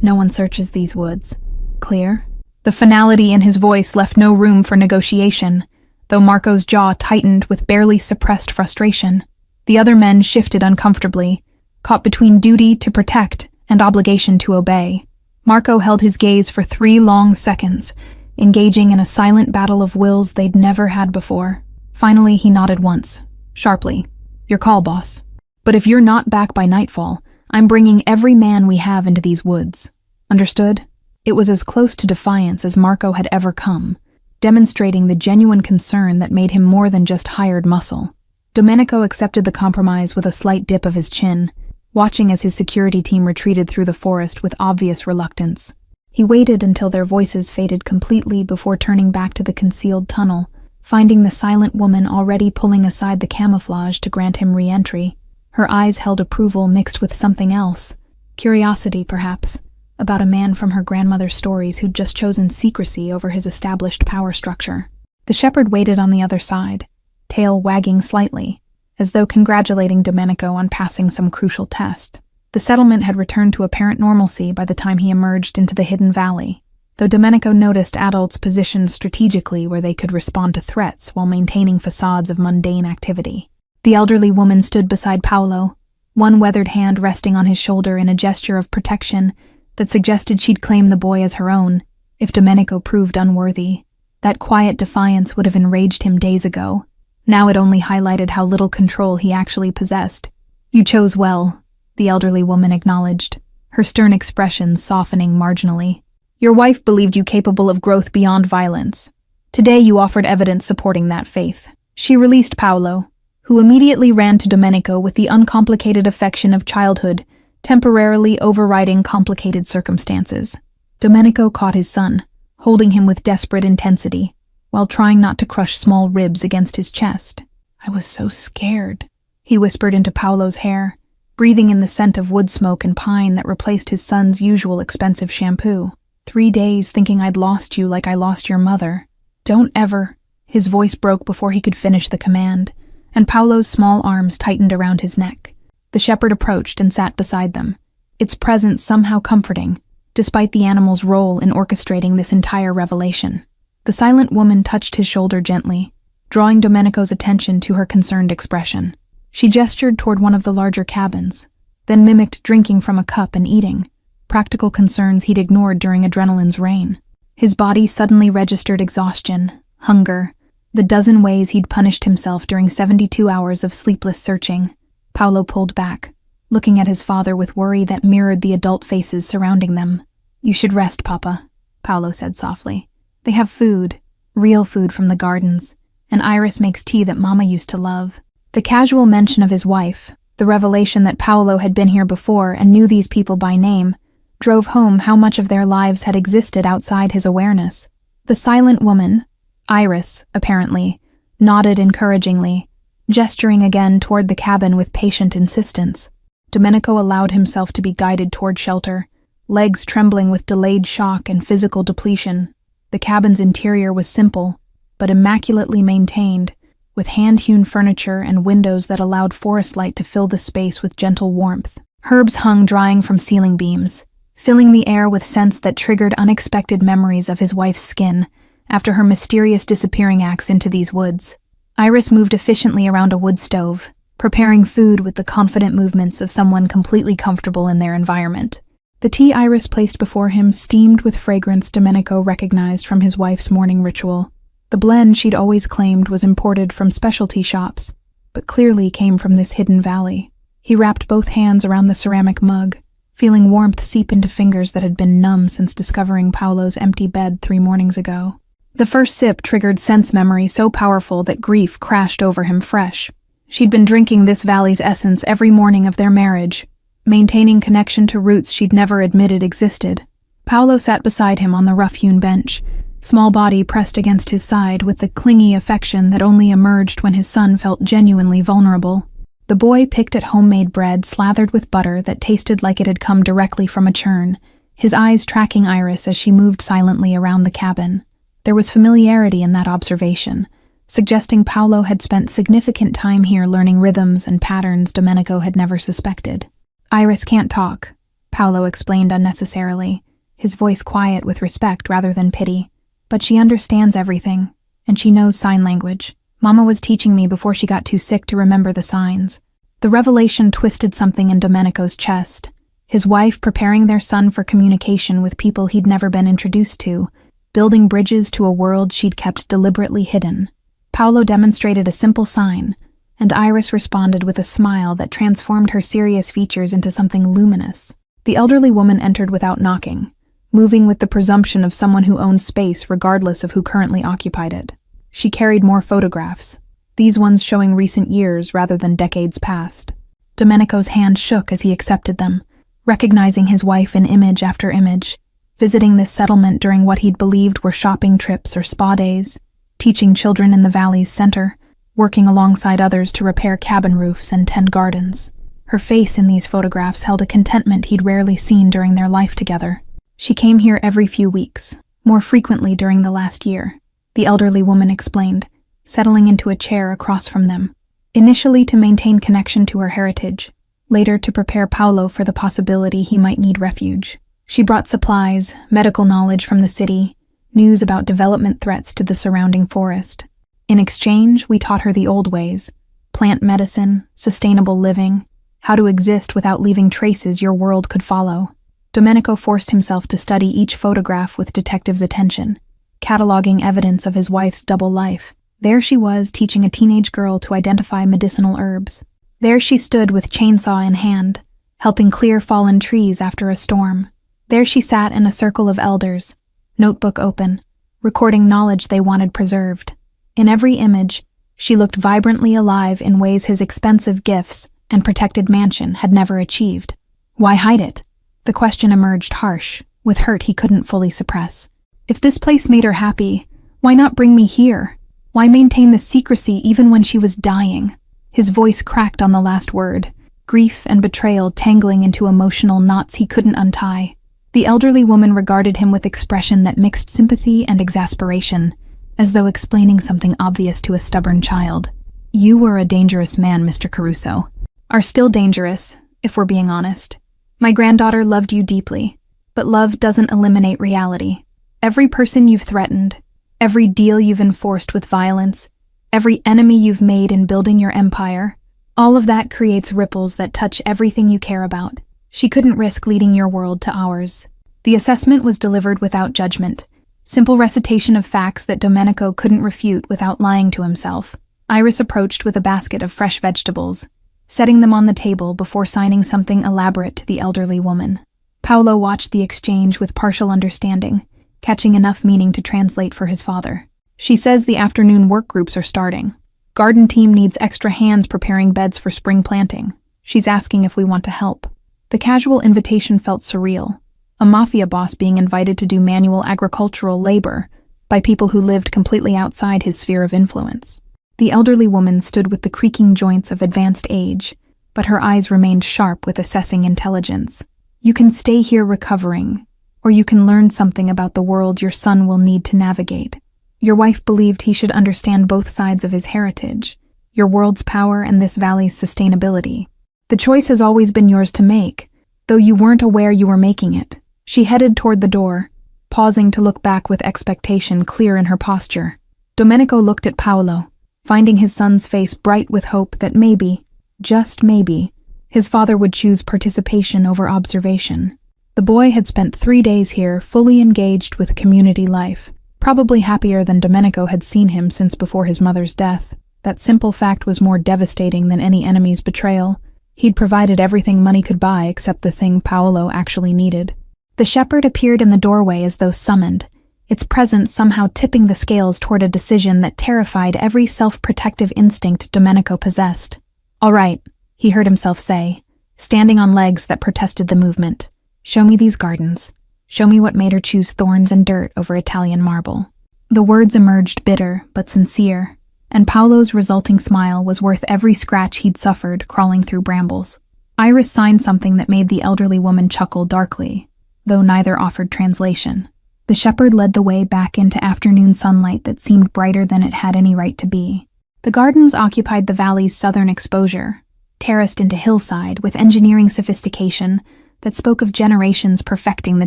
No one searches these woods. Clear?" The finality in his voice left no room for negotiation, though Marco's jaw tightened with barely suppressed frustration. The other men shifted uncomfortably, caught between duty to protect and obligation to obey. Marco held his gaze for 3 long seconds, engaging in a silent battle of wills they'd never had before. Finally, he nodded once, sharply. Your call, boss. But if you're not back by nightfall, I'm bringing every man we have into these woods. Understood? It was as close to defiance as Marco had ever come, demonstrating the genuine concern that made him more than just hired muscle. Domenico accepted the compromise with a slight dip of his chin, watching as his security team retreated through the forest with obvious reluctance. He waited until their voices faded completely before turning back to the concealed tunnel, finding the silent woman already pulling aside the camouflage to grant him re-entry. Her eyes held approval mixed with something else, curiosity perhaps, about a man from her grandmother's stories who'd just chosen secrecy over his established power structure. The shepherd waited on the other side, tail wagging slightly, as though congratulating Domenico on passing some crucial test. The settlement had returned to apparent normalcy by the time he emerged into the hidden valley, though Domenico noticed adults positioned strategically where they could respond to threats while maintaining facades of mundane activity. The elderly woman stood beside Paolo, one weathered hand resting on his shoulder in a gesture of protection that suggested she'd claim the boy as her own if Domenico proved unworthy. That quiet defiance would have enraged him days ago. Now it only highlighted how little control he actually possessed. You chose well, the elderly woman acknowledged, her stern expression softening marginally. Your wife believed you capable of growth beyond violence. Today you offered evidence supporting that faith. She released Paolo, who immediately ran to Domenico with the uncomplicated affection of childhood, temporarily overriding complicated circumstances. Domenico caught his son, holding him with desperate intensity, while trying not to crush small ribs against his chest. I was so scared, he whispered into Paolo's hair, breathing in the scent of wood smoke and pine that replaced his son's usual expensive shampoo. 3 days thinking I'd lost you like I lost your mother. Don't ever. His voice broke before he could finish the command, and Paolo's small arms tightened around his neck. The shepherd approached and sat beside them, its presence somehow comforting, despite the animal's role in orchestrating this entire revelation. The silent woman touched his shoulder gently, drawing Domenico's attention to her concerned expression. She gestured toward one of the larger cabins, then mimicked drinking from a cup and eating, practical concerns he'd ignored during adrenaline's reign. His body suddenly registered exhaustion, hunger, the dozen ways he'd punished himself during 72 hours of sleepless searching. Paolo pulled back, looking at his father with worry that mirrored the adult faces surrounding them. You should rest, Papa, Paolo said softly. They have food, real food from the gardens, and Iris makes tea that Mama used to love. The casual mention of his wife, the revelation that Paolo had been here before and knew these people by name, drove home how much of their lives had existed outside his awareness. The silent woman, Iris, apparently, nodded encouragingly, gesturing again toward the cabin with patient insistence. Domenico allowed himself to be guided toward shelter, legs trembling with delayed shock and physical depletion. The cabin's interior was simple, but immaculately maintained, with hand-hewn furniture and windows that allowed forest light to fill the space with gentle warmth. Herbs hung drying from ceiling beams, filling the air with scents that triggered unexpected memories of his wife's skin after her mysterious disappearing acts into these woods. Iris moved efficiently around a wood stove, preparing food with the confident movements of someone completely comfortable in their environment. The tea Iris placed before him steamed with fragrance Domenico recognized from his wife's morning ritual. The blend she'd always claimed was imported from specialty shops, but clearly came from this hidden valley. He wrapped both hands around the ceramic mug, feeling warmth seep into fingers that had been numb since discovering Paolo's empty bed 3 mornings ago. The first sip triggered sense memory so powerful that grief crashed over him fresh. She'd been drinking this valley's essence every morning of their marriage, maintaining connection to roots she'd never admitted existed. Paolo sat beside him on the rough-hewn bench, small body pressed against his side with the clingy affection that only emerged when his son felt genuinely vulnerable. The boy picked at homemade bread slathered with butter that tasted like it had come directly from a churn, his eyes tracking Iris as she moved silently around the cabin. There was familiarity in that observation, suggesting Paolo had spent significant time here learning rhythms and patterns Domenico had never suspected. Iris can't talk, Paolo explained unnecessarily, his voice quiet with respect rather than pity. But she understands everything, and she knows sign language. Mama was teaching me before she got too sick to remember the signs. The revelation twisted something in Domenico's chest. his wife preparing their son for communication with people he'd never been introduced to, building bridges to a world she'd kept deliberately hidden. Paolo demonstrated a simple sign, and Iris responded with a smile that transformed her serious features into something luminous. The elderly woman entered without knocking, moving with the presumption of someone who owned space regardless of who currently occupied it. She carried more photographs, these ones showing recent years rather than decades past. Domenico's hand shook as he accepted them, recognizing his wife in image after image, visiting this settlement during what he'd believed were shopping trips or spa days, teaching children in the valley's center, working alongside others to repair cabin roofs and tend gardens. Her face in these photographs held a contentment he'd rarely seen during their life together. She came here every few weeks, more frequently during the last year, the elderly woman explained, settling into a chair across from them, initially to maintain connection to her heritage, later to prepare Paolo for the possibility he might need refuge. She brought supplies, medical knowledge from the city, news about development threats to the surrounding forest. In exchange, we taught her the old ways: plant medicine, sustainable living, how to exist without leaving traces your world could follow. Domenico forced himself to study each photograph with detective's attention, cataloging evidence of his wife's double life. There she was, teaching a teenage girl to identify medicinal herbs. There she stood with chainsaw in hand, helping clear fallen trees after a storm. There she sat in a circle of elders, notebook open, recording knowledge they wanted preserved. In every image, she looked vibrantly alive in ways his expensive gifts and protected mansion had never achieved. Why hide it? The question emerged harsh, with hurt he couldn't fully suppress. If this place made her happy, why not bring me here? Why maintain the secrecy even when she was dying? His voice cracked on the last word, grief and betrayal tangling into emotional knots he couldn't untie. The elderly woman regarded him with expression that mixed sympathy and exasperation, as though explaining something obvious to a stubborn child. You were a dangerous man, Mr. Caruso. Are still dangerous, if we're being honest. My granddaughter loved you deeply, but love doesn't eliminate reality. Every person you've threatened, every deal you've enforced with violence, every enemy you've made in building your empire, all of that creates ripples that touch everything you care about. She couldn't risk leading your world to ours. The assessment was delivered without judgment, simple recitation of facts that Domenico couldn't refute without lying to himself. Iris approached with a basket of fresh vegetables, setting them on the table before signing something elaborate to the elderly woman. Paolo watched the exchange with partial understanding, catching enough meaning to translate for his father. She says the afternoon work groups are starting. Garden team needs extra hands preparing beds for spring planting. She's asking if we want to help. The casual invitation felt surreal, a mafia boss being invited to do manual agricultural labor by people who lived completely outside his sphere of influence. The elderly woman stood with the creaking joints of advanced age, but her eyes remained sharp with assessing intelligence. You can stay here recovering, or you can learn something about the world your son will need to navigate. Your wife believed he should understand both sides of his heritage, your world's power and this valley's sustainability. The choice has always been yours to make, though you weren't aware you were making it. She headed toward the door, pausing to look back with expectation clear in her posture. Domenico looked at Paolo, finding his son's face bright with hope that maybe, just maybe, his father would choose participation over observation. The boy had spent 3 days here, fully engaged with community life, probably happier than Domenico had seen him since before his mother's death. That simple fact was more devastating than any enemy's betrayal. He'd provided everything money could buy except the thing Paolo actually needed. The shepherd appeared in the doorway as though summoned, its presence somehow tipping the scales toward a decision that terrified every self-protective instinct Domenico possessed. "All right," he heard himself say, standing on legs that protested the movement. "Show me these gardens. Show me what made her choose thorns and dirt over Italian marble." The words emerged bitter but sincere, and Paolo's resulting smile was worth every scratch he'd suffered crawling through brambles. Iris signed something that made the elderly woman chuckle darkly, though neither offered translation. The shepherd led the way back into afternoon sunlight that seemed brighter than it had any right to be. The gardens occupied the valley's southern exposure, terraced into hillside with engineering sophistication that spoke of generations perfecting the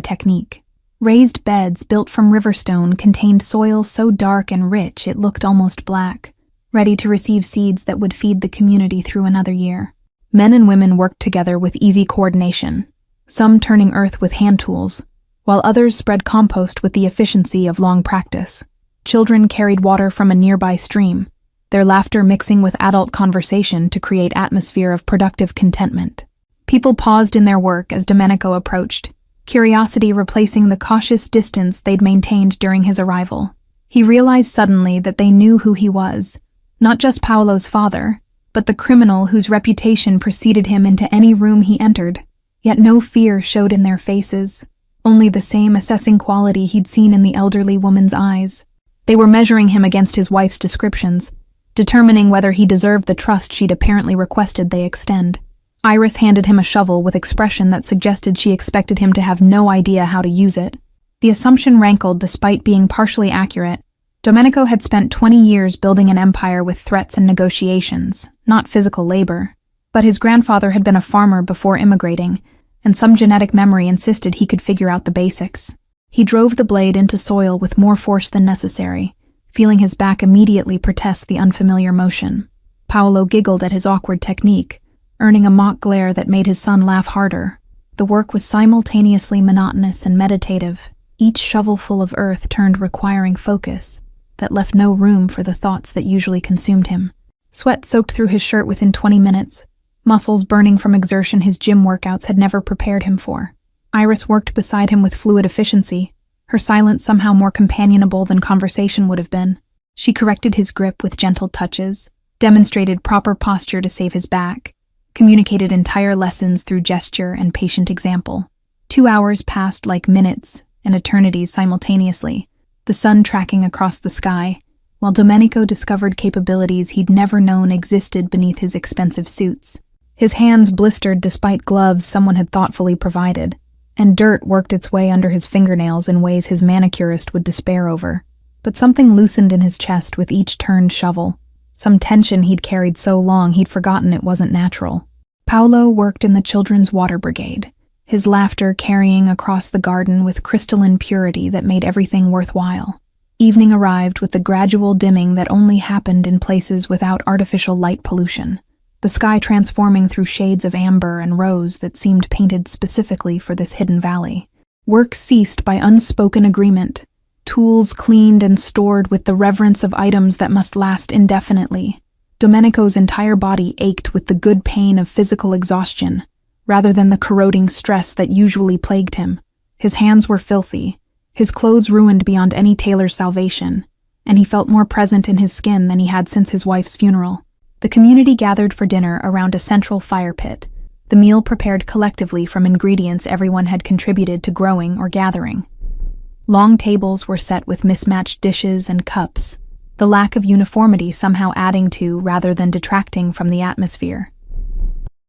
technique. Raised beds built from riverstone contained soil so dark and rich it looked almost black, ready to receive seeds that would feed the community through another year. Men and women worked together with easy coordination, some turning earth with hand tools, while others spread compost with the efficiency of long practice. Children carried water from a nearby stream, their laughter mixing with adult conversation to create atmosphere of productive contentment. People paused in their work as Domenico approached, curiosity replacing the cautious distance they'd maintained during his arrival. He realized suddenly that they knew who he was, not just Paolo's father, but the criminal whose reputation preceded him into any room he entered. Yet no fear showed in their faces, only the same assessing quality he'd seen in the elderly woman's eyes. They were measuring him against his wife's descriptions, determining whether he deserved the trust she'd apparently requested they extend. Iris handed him a shovel with expression that suggested she expected him to have no idea how to use it. The assumption rankled despite being partially accurate. Domenico had spent 20 years building an empire with threats and negotiations, not physical labor. But his grandfather had been a farmer before immigrating, and some genetic memory insisted he could figure out the basics. He drove the blade into soil with more force than necessary, feeling his back immediately protest the unfamiliar motion. Paolo giggled at his awkward technique, earning a mock glare that made his son laugh harder. The work was simultaneously monotonous and meditative, each shovelful of earth turned requiring focus that left no room for the thoughts that usually consumed him. Sweat soaked through his shirt within 20 minutes, muscles burning from exertion his gym workouts had never prepared him for. Iris worked beside him with fluid efficiency, her silence somehow more companionable than conversation would have been. She corrected his grip with gentle touches, demonstrated proper posture to save his back, communicated entire lessons through gesture and patient example. 2 hours passed like minutes and eternities simultaneously, the sun tracking across the sky, while Domenico discovered capabilities he'd never known existed beneath his expensive suits. His hands blistered despite gloves someone had thoughtfully provided, and dirt worked its way under his fingernails in ways his manicurist would despair over. But something loosened in his chest with each turned shovel, some tension he'd carried so long he'd forgotten it wasn't natural. Paolo worked in the Children's Water Brigade, his laughter carrying across the garden with crystalline purity that made everything worthwhile. Evening arrived with the gradual dimming that only happened in places without artificial light pollution, the sky transforming through shades of amber and rose that seemed painted specifically for this hidden valley. Work ceased by unspoken agreement, tools cleaned and stored with the reverence of items that must last indefinitely. Domenico's entire body ached with the good pain of physical exhaustion, rather than the corroding stress that usually plagued him. His hands were filthy, his clothes ruined beyond any tailor's salvation, and he felt more present in his skin than he had since his wife's funeral. The community gathered for dinner around a central fire pit, the meal prepared collectively from ingredients everyone had contributed to growing or gathering. Long tables were set with mismatched dishes and cups, the lack of uniformity somehow adding to rather than detracting from the atmosphere.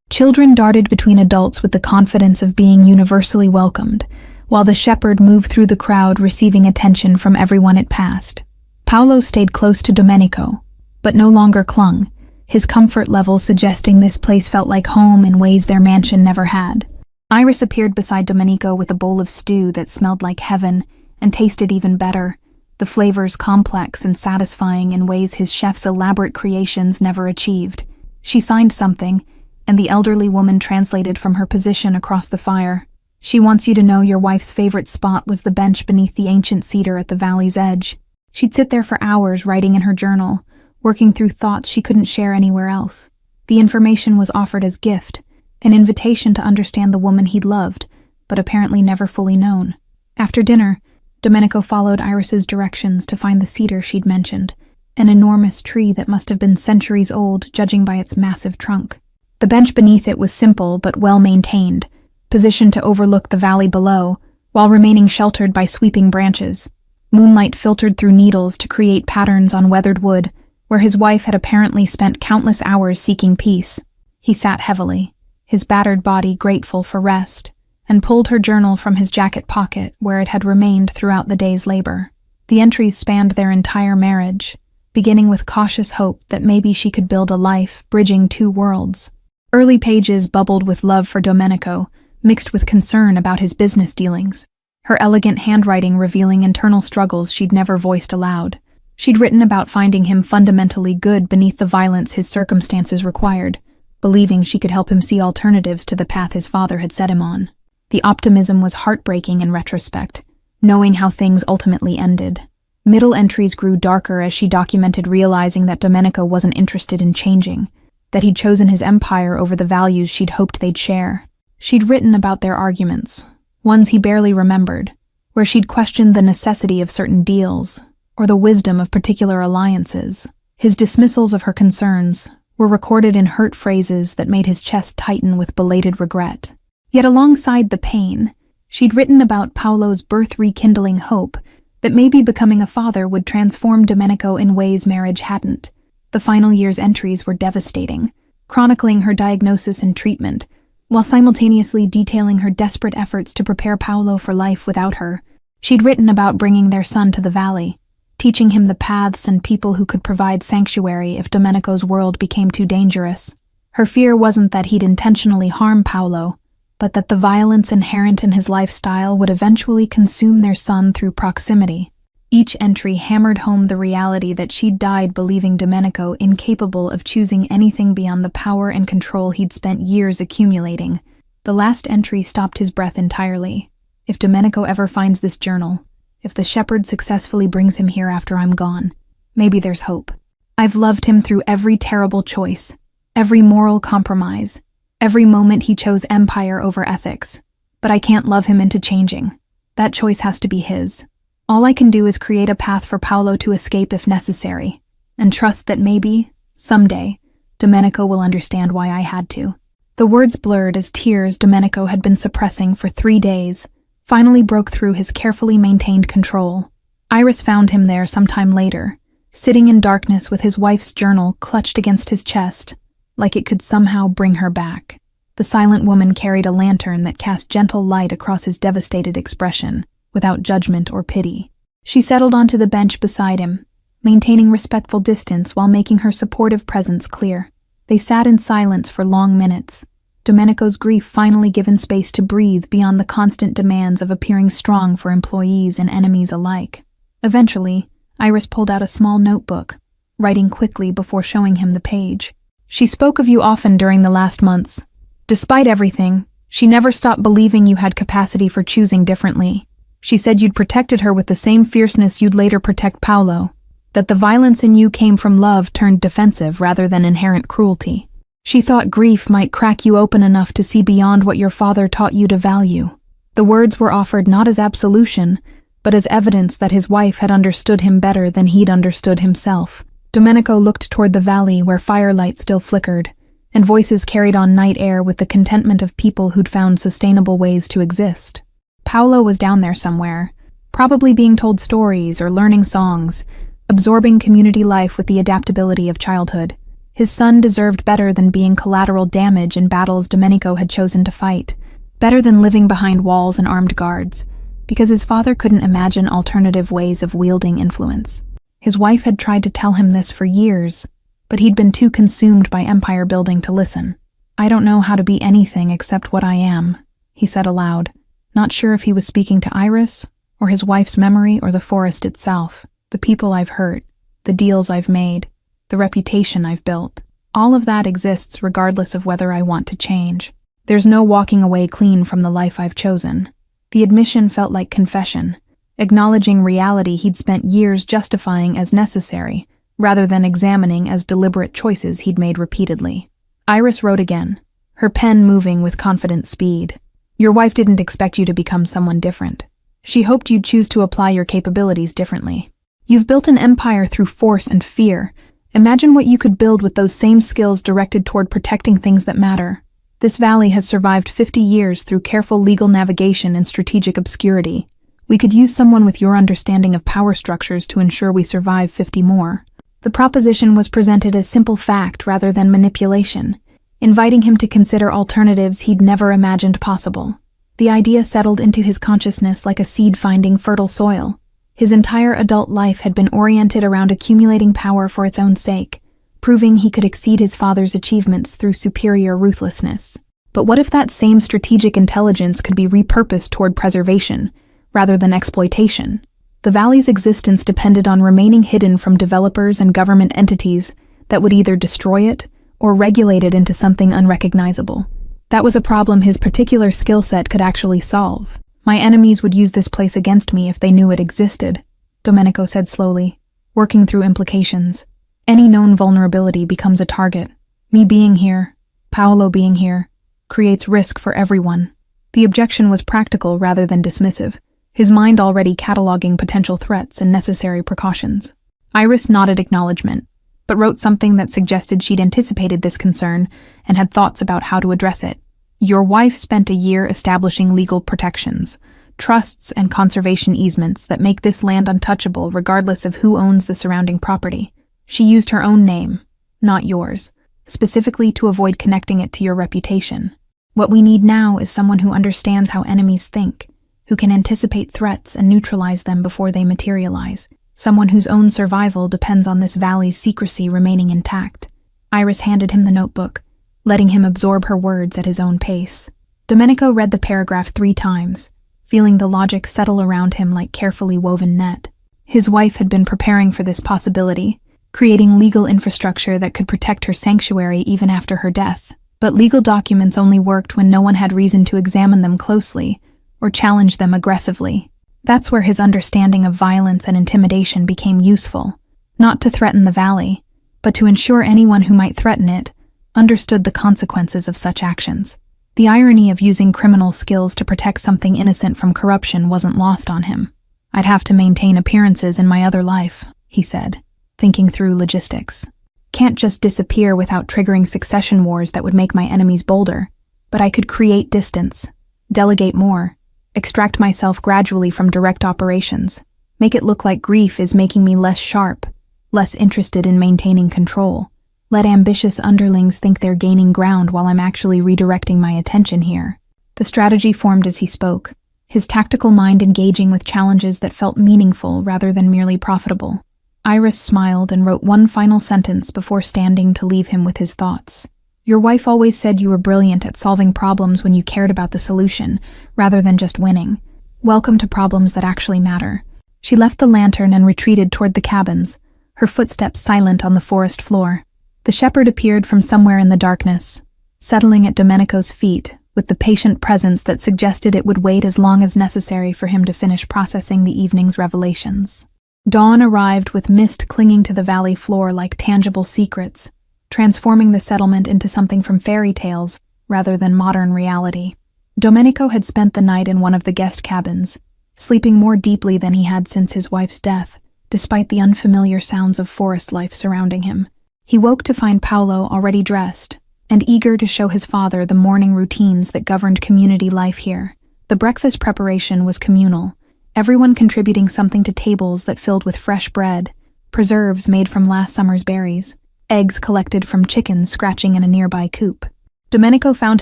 Children darted between adults with the confidence of being universally welcomed, while the shepherd moved through the crowd receiving attention from everyone it passed. Paolo stayed close to Domenico, but no longer clung, his comfort level suggesting this place felt like home in ways their mansion never had. Iris appeared beside Domenico with a bowl of stew that smelled like heaven and tasted even better, the flavors complex and satisfying in ways his chef's elaborate creations never achieved. She signed something, and the elderly woman translated from her position across the fire. "She wants you to know your wife's favorite spot was the bench beneath the ancient cedar at the valley's edge. She'd sit there for hours writing in her journal, working through thoughts she couldn't share anywhere else. The information was offered as gift, an invitation to understand the woman he'd loved, but apparently never fully known." After dinner, Domenico followed Iris's directions to find the cedar she'd mentioned, an enormous tree that must have been centuries old judging by its massive trunk. The bench beneath it was simple but well-maintained, positioned to overlook the valley below, while remaining sheltered by sweeping branches. Moonlight filtered through needles to create patterns on weathered wood, where his wife had apparently spent countless hours seeking peace. He sat heavily, his battered body grateful for rest, and pulled her journal from his jacket pocket where it had remained throughout the day's labor. The entries spanned their entire marriage, beginning with cautious hope that maybe she could build a life bridging two worlds. Early pages bubbled with love for Domenico, mixed with concern about his business dealings, her elegant handwriting revealing internal struggles she'd never voiced aloud. She'd written about finding him fundamentally good beneath the violence his circumstances required, believing she could help him see alternatives to the path his father had set him on. The optimism was heartbreaking in retrospect, knowing how things ultimately ended. Middle entries grew darker as she documented, realizing that Domenico wasn't interested in changing, that he'd chosen his empire over the values she'd hoped they'd share. She'd written about their arguments, ones he barely remembered, where she'd questioned the necessity of certain deals or the wisdom of particular alliances. His dismissals of her concerns were recorded in hurt phrases that made his chest tighten with belated regret. Yet alongside the pain, she'd written about Paolo's birth rekindling hope that maybe becoming a father would transform Domenico in ways marriage hadn't. The final year's entries were devastating, chronicling her diagnosis and treatment, while simultaneously detailing her desperate efforts to prepare Paolo for life without her. She'd written about bringing their son to the valley, teaching him the paths and people who could provide sanctuary if Domenico's world became too dangerous. Her fear wasn't that he'd intentionally harm Paolo, but that the violence inherent in his lifestyle would eventually consume their son through proximity. Each entry hammered home the reality that she'd died believing Domenico incapable of choosing anything beyond the power and control he'd spent years accumulating. The last entry stopped his breath entirely. If Domenico ever finds this journal, if the shepherd successfully brings him here after I'm gone, maybe there's hope. I've loved him through every terrible choice, every moral compromise, every moment he chose empire over ethics, but I can't love him into changing. That choice has to be his. All I can do is create a path for Paolo to escape if necessary, and trust that maybe, someday, Domenico will understand why I had to. The words blurred as tears Domenico had been suppressing for 3 days finally broke through his carefully maintained control. Iris found him there sometime later, sitting in darkness with his wife's journal clutched against his chest, like it could somehow bring her back. The silent woman carried a lantern that cast gentle light across his devastated expression, without judgment or pity. She settled onto the bench beside him, maintaining respectful distance while making her supportive presence clear. They sat in silence for long minutes, Domenico's grief finally given space to breathe beyond the constant demands of appearing strong for employees and enemies alike. Eventually, Iris pulled out a small notebook, writing quickly before showing him the page. She spoke of you often during the last months. Despite everything, she never stopped believing you had capacity for choosing differently. She said you'd protected her with the same fierceness you'd later protect Paolo, that the violence in you came from love turned defensive rather than inherent cruelty. She thought grief might crack you open enough to see beyond what your father taught you to value. The words were offered not as absolution, but as evidence that his wife had understood him better than he'd understood himself. Domenico looked toward the valley where firelight still flickered, and voices carried on night air with the contentment of people who'd found sustainable ways to exist. Paolo was down there somewhere, probably being told stories or learning songs, absorbing community life with the adaptability of childhood. His son deserved better than being collateral damage in battles Domenico had chosen to fight, better than living behind walls and armed guards, because his father couldn't imagine alternative ways of wielding influence. His wife had tried to tell him this for years, but he'd been too consumed by empire building to listen. "I don't know how to be anything except what I am," he said aloud, not sure if he was speaking to Iris, or his wife's memory, or the forest itself. "The people I've hurt, the deals I've made, the reputation I've built. All of that exists regardless of whether I want to change. There's no walking away clean from the life I've chosen." The admission felt like confession, acknowledging reality he'd spent years justifying as necessary, rather than examining as deliberate choices he'd made repeatedly. Iris wrote again, her pen moving with confident speed. "Your wife didn't expect you to become someone different. She hoped you'd choose to apply your capabilities differently. You've built an empire through force and fear. Imagine what you could build with those same skills directed toward protecting things that matter. This valley has survived 50 years through careful legal navigation and strategic obscurity. We could use someone with your understanding of power structures to ensure we survive 50 more." The proposition was presented as simple fact rather than manipulation, inviting him to consider alternatives he'd never imagined possible. The idea settled into his consciousness like a seed finding fertile soil. His entire adult life had been oriented around accumulating power for its own sake, proving he could exceed his father's achievements through superior ruthlessness. But what if that same strategic intelligence could be repurposed toward preservation, rather than exploitation? The valley's existence depended on remaining hidden from developers and government entities that would either destroy it or regulate it into something unrecognizable. That was a problem his particular skill set could actually solve. My enemies would use this place against me if they knew it existed, Domenico said slowly, working through implications. Any known vulnerability becomes a target. Me being here, Paolo being here, creates risk for everyone. The objection was practical rather than dismissive, his mind already cataloging potential threats and necessary precautions. Iris nodded acknowledgement, but wrote something that suggested she'd anticipated this concern and had thoughts about how to address it. Your wife spent a year establishing legal protections, trusts and conservation easements that make this land untouchable regardless of who owns the surrounding property. She used her own name, not yours, specifically to avoid connecting it to your reputation. What we need now is someone who understands how enemies think, who can anticipate threats and neutralize them before they materialize, someone whose own survival depends on this valley's secrecy remaining intact. Iris handed him the notebook, letting him absorb her words at his own pace. Domenico read the paragraph 3 times, feeling the logic settle around him like carefully woven net. His wife had been preparing for this possibility, creating legal infrastructure that could protect her sanctuary even after her death. But legal documents only worked when no one had reason to examine them closely or challenge them aggressively. That's where his understanding of violence and intimidation became useful, not to threaten the valley, but to ensure anyone who might threaten it understood the consequences of such actions. The irony of using criminal skills to protect something innocent from corruption wasn't lost on him. I'd have to maintain appearances in my other life, he said, thinking through logistics. Can't just disappear without triggering succession wars that would make my enemies bolder, but I could create distance, delegate more, extract myself gradually from direct operations, make it look like grief is making me less sharp, less interested in maintaining control. Let ambitious underlings think they're gaining ground while I'm actually redirecting my attention here. The strategy formed as he spoke, his tactical mind engaging with challenges that felt meaningful rather than merely profitable. Iris smiled and wrote one final sentence before standing to leave him with his thoughts. Your wife always said you were brilliant at solving problems when you cared about the solution, rather than just winning. Welcome to problems that actually matter. She left the lantern and retreated toward the cabins, her footsteps silent on the forest floor. The shepherd appeared from somewhere in the darkness, settling at Domenico's feet with the patient presence that suggested it would wait as long as necessary for him to finish processing the evening's revelations. Dawn arrived with mist clinging to the valley floor like tangible secrets, transforming the settlement into something from fairy tales rather than modern reality. Domenico had spent the night in one of the guest cabins, sleeping more deeply than he had since his wife's death, despite the unfamiliar sounds of forest life surrounding him. He woke to find Paolo already dressed and eager to show his father the morning routines that governed community life here. The breakfast preparation was communal, everyone contributing something to tables that filled with fresh bread, preserves made from last summer's berries, eggs collected from chickens scratching in a nearby coop. Domenico found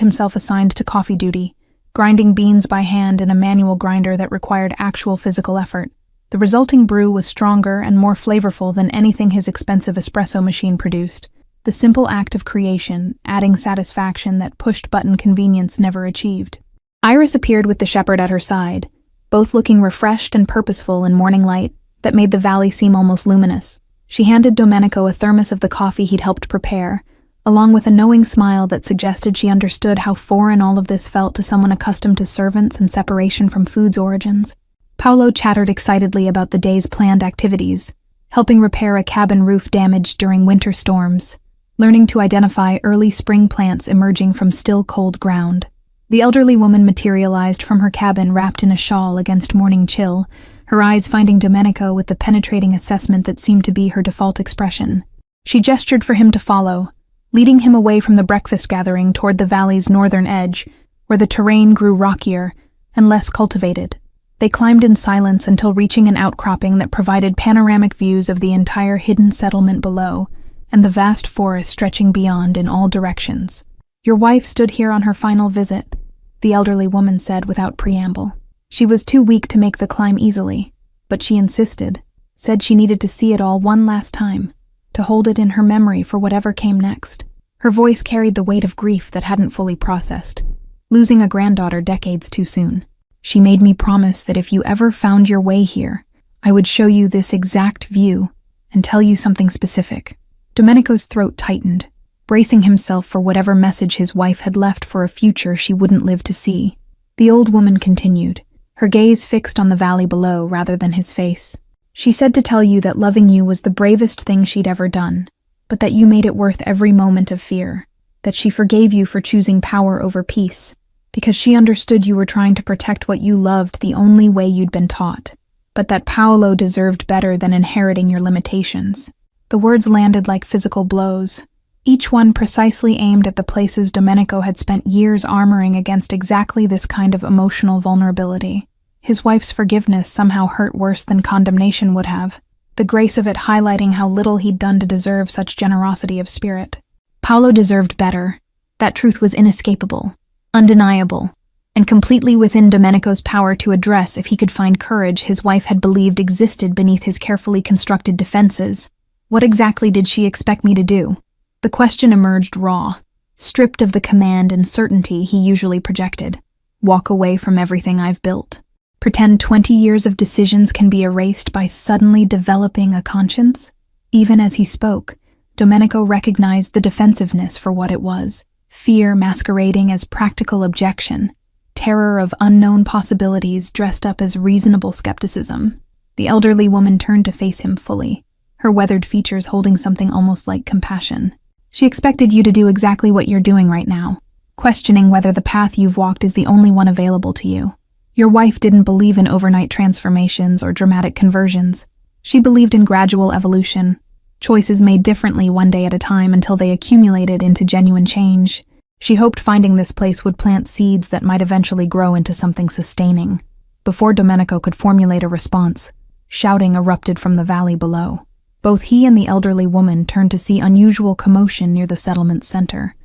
himself assigned to coffee duty, grinding beans by hand in a manual grinder that required actual physical effort. The resulting brew was stronger and more flavorful than anything his expensive espresso machine produced, the simple act of creation adding satisfaction that push-button convenience never achieved. Iris appeared with the shepherd at her side, both looking refreshed and purposeful in morning light that made the valley seem almost luminous. She handed Domenico a thermos of the coffee he'd helped prepare, along with a knowing smile that suggested she understood how foreign all of this felt to someone accustomed to servants and separation from food's origins. Paolo chattered excitedly about the day's planned activities, helping repair a cabin roof damaged during winter storms, learning to identify early spring plants emerging from still cold ground. The elderly woman materialized from her cabin wrapped in a shawl against morning chill, her eyes finding Domenico with the penetrating assessment that seemed to be her default expression. She gestured for him to follow, leading him away from the breakfast gathering toward the valley's northern edge, where the terrain grew rockier and less cultivated. They climbed in silence until reaching an outcropping that provided panoramic views of the entire hidden settlement below and the vast forest stretching beyond in all directions. Your wife stood here on her final visit, the elderly woman said without preamble. She was too weak to make the climb easily, but she insisted, said she needed to see it all one last time, to hold it in her memory for whatever came next. Her voice carried the weight of grief that hadn't fully processed, losing a granddaughter decades too soon. She made me promise that if you ever found your way here, I would show you this exact view and tell you something specific. Domenico's throat tightened, bracing himself for whatever message his wife had left for a future she wouldn't live to see. The old woman continued, her gaze fixed on the valley below rather than his face. She said to tell you that loving you was the bravest thing she'd ever done, but that you made it worth every moment of fear, that she forgave you for choosing power over peace, because she understood you were trying to protect what you loved the only way you'd been taught, but that Paolo deserved better than inheriting your limitations. The words landed like physical blows, each one precisely aimed at the places Domenico had spent years armoring against exactly this kind of emotional vulnerability. His wife's forgiveness somehow hurt worse than condemnation would have, the grace of it highlighting how little he'd done to deserve such generosity of spirit. Paolo deserved better. That truth was inescapable, undeniable, and completely within Domenico's power to address if he could find courage his wife had believed existed beneath his carefully constructed defenses. What exactly did she expect me to do? The question emerged raw, stripped of the command and certainty he usually projected. Walk away from everything I've built. Pretend 20 years of decisions can be erased by suddenly developing a conscience? Even as he spoke, Domenico recognized the defensiveness for what it was, fear masquerading as practical objection, terror of unknown possibilities dressed up as reasonable skepticism. The elderly woman turned to face him fully, her weathered features holding something almost like compassion. She expected you to do exactly what you're doing right now, questioning whether the path you've walked is the only one available to you. Your wife didn't believe in overnight transformations or dramatic conversions. She believed in gradual evolution, choices made differently one day at a time until they accumulated into genuine change. She hoped finding this place would plant seeds that might eventually grow into something sustaining. Before Domenico could formulate a response, shouting erupted from the valley below. Both he and the elderly woman turned to see unusual commotion near the settlement's center.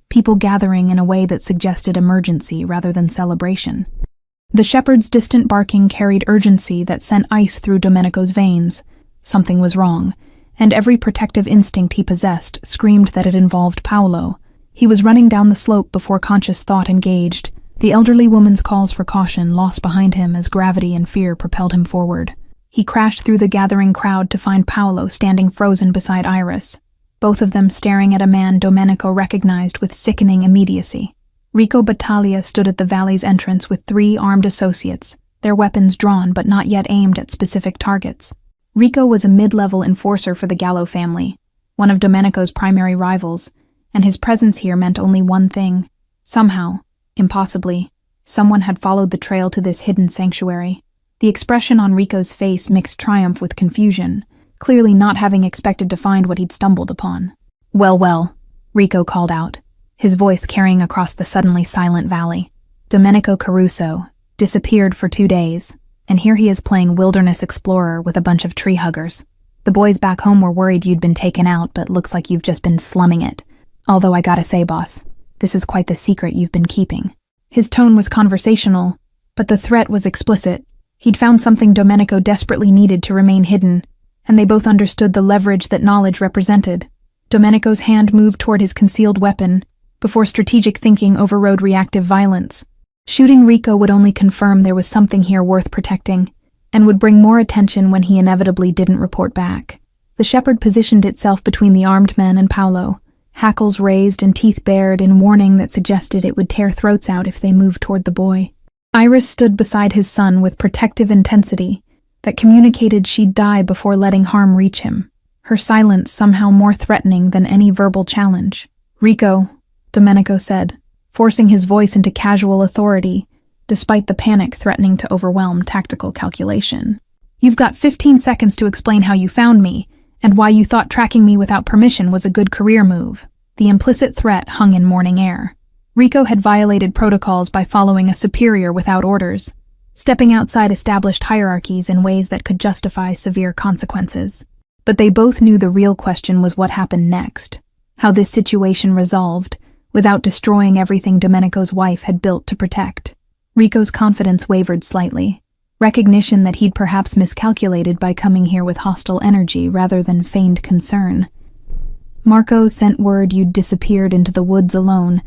People gathering in a way that suggested emergency rather than celebration. The shepherd's distant barking carried urgency that sent ice through Domenico's veins. Something was wrong, and every protective instinct he possessed screamed that it involved Paolo. He was running down the slope before conscious thought engaged, the elderly woman's calls for caution lost behind him as gravity and fear propelled him forward. He crashed through the gathering crowd to find Paolo standing frozen beside Iris, both of them staring at a man Domenico recognized with sickening immediacy. Rico Battaglia stood at the valley's entrance with 3 armed associates, their weapons drawn but not yet aimed at specific targets. Rico was a mid-level enforcer for the Gallo family, one of Domenico's primary rivals, and his presence here meant only one thing. Somehow, impossibly, someone had followed the trail to this hidden sanctuary. The expression on Rico's face mixed triumph with confusion, clearly not having expected to find what he'd stumbled upon. Well, Rico called out, his voice carrying across the suddenly silent valley. Domenico Caruso disappeared for 2 days, and here he is playing wilderness explorer with a bunch of tree huggers. The boys back home were worried you'd been taken out, but looks like you've just been slumming it. Although I gotta say, boss, this is quite the secret you've been keeping. His tone was conversational, but the threat was explicit. He'd found something Domenico desperately needed to remain hidden, and they both understood the leverage that knowledge represented. Domenico's hand moved toward his concealed weapon, before strategic thinking overrode reactive violence. Shooting Rico would only confirm there was something here worth protecting, and would bring more attention when he inevitably didn't report back. The shepherd positioned itself between the armed men and Paolo, hackles raised and teeth bared in warning that suggested it would tear throats out if they moved toward the boy. Iris stood beside his son with protective intensity that communicated she'd die before letting harm reach him, her silence somehow more threatening than any verbal challenge. Rico, Domenico said, forcing his voice into casual authority, despite the panic threatening to overwhelm tactical calculation. You've got 15 seconds to explain how you found me, and why you thought tracking me without permission was a good career move. The implicit threat hung in morning air. Rico had violated protocols by following a superior without orders, stepping outside established hierarchies in ways that could justify severe consequences. But they both knew the real question was what happened next, how this situation resolved, without destroying everything Domenico's wife had built to protect. Rico's confidence wavered slightly, recognition that he'd perhaps miscalculated by coming here with hostile energy rather than feigned concern. Marco sent word you'd disappeared into the woods alone,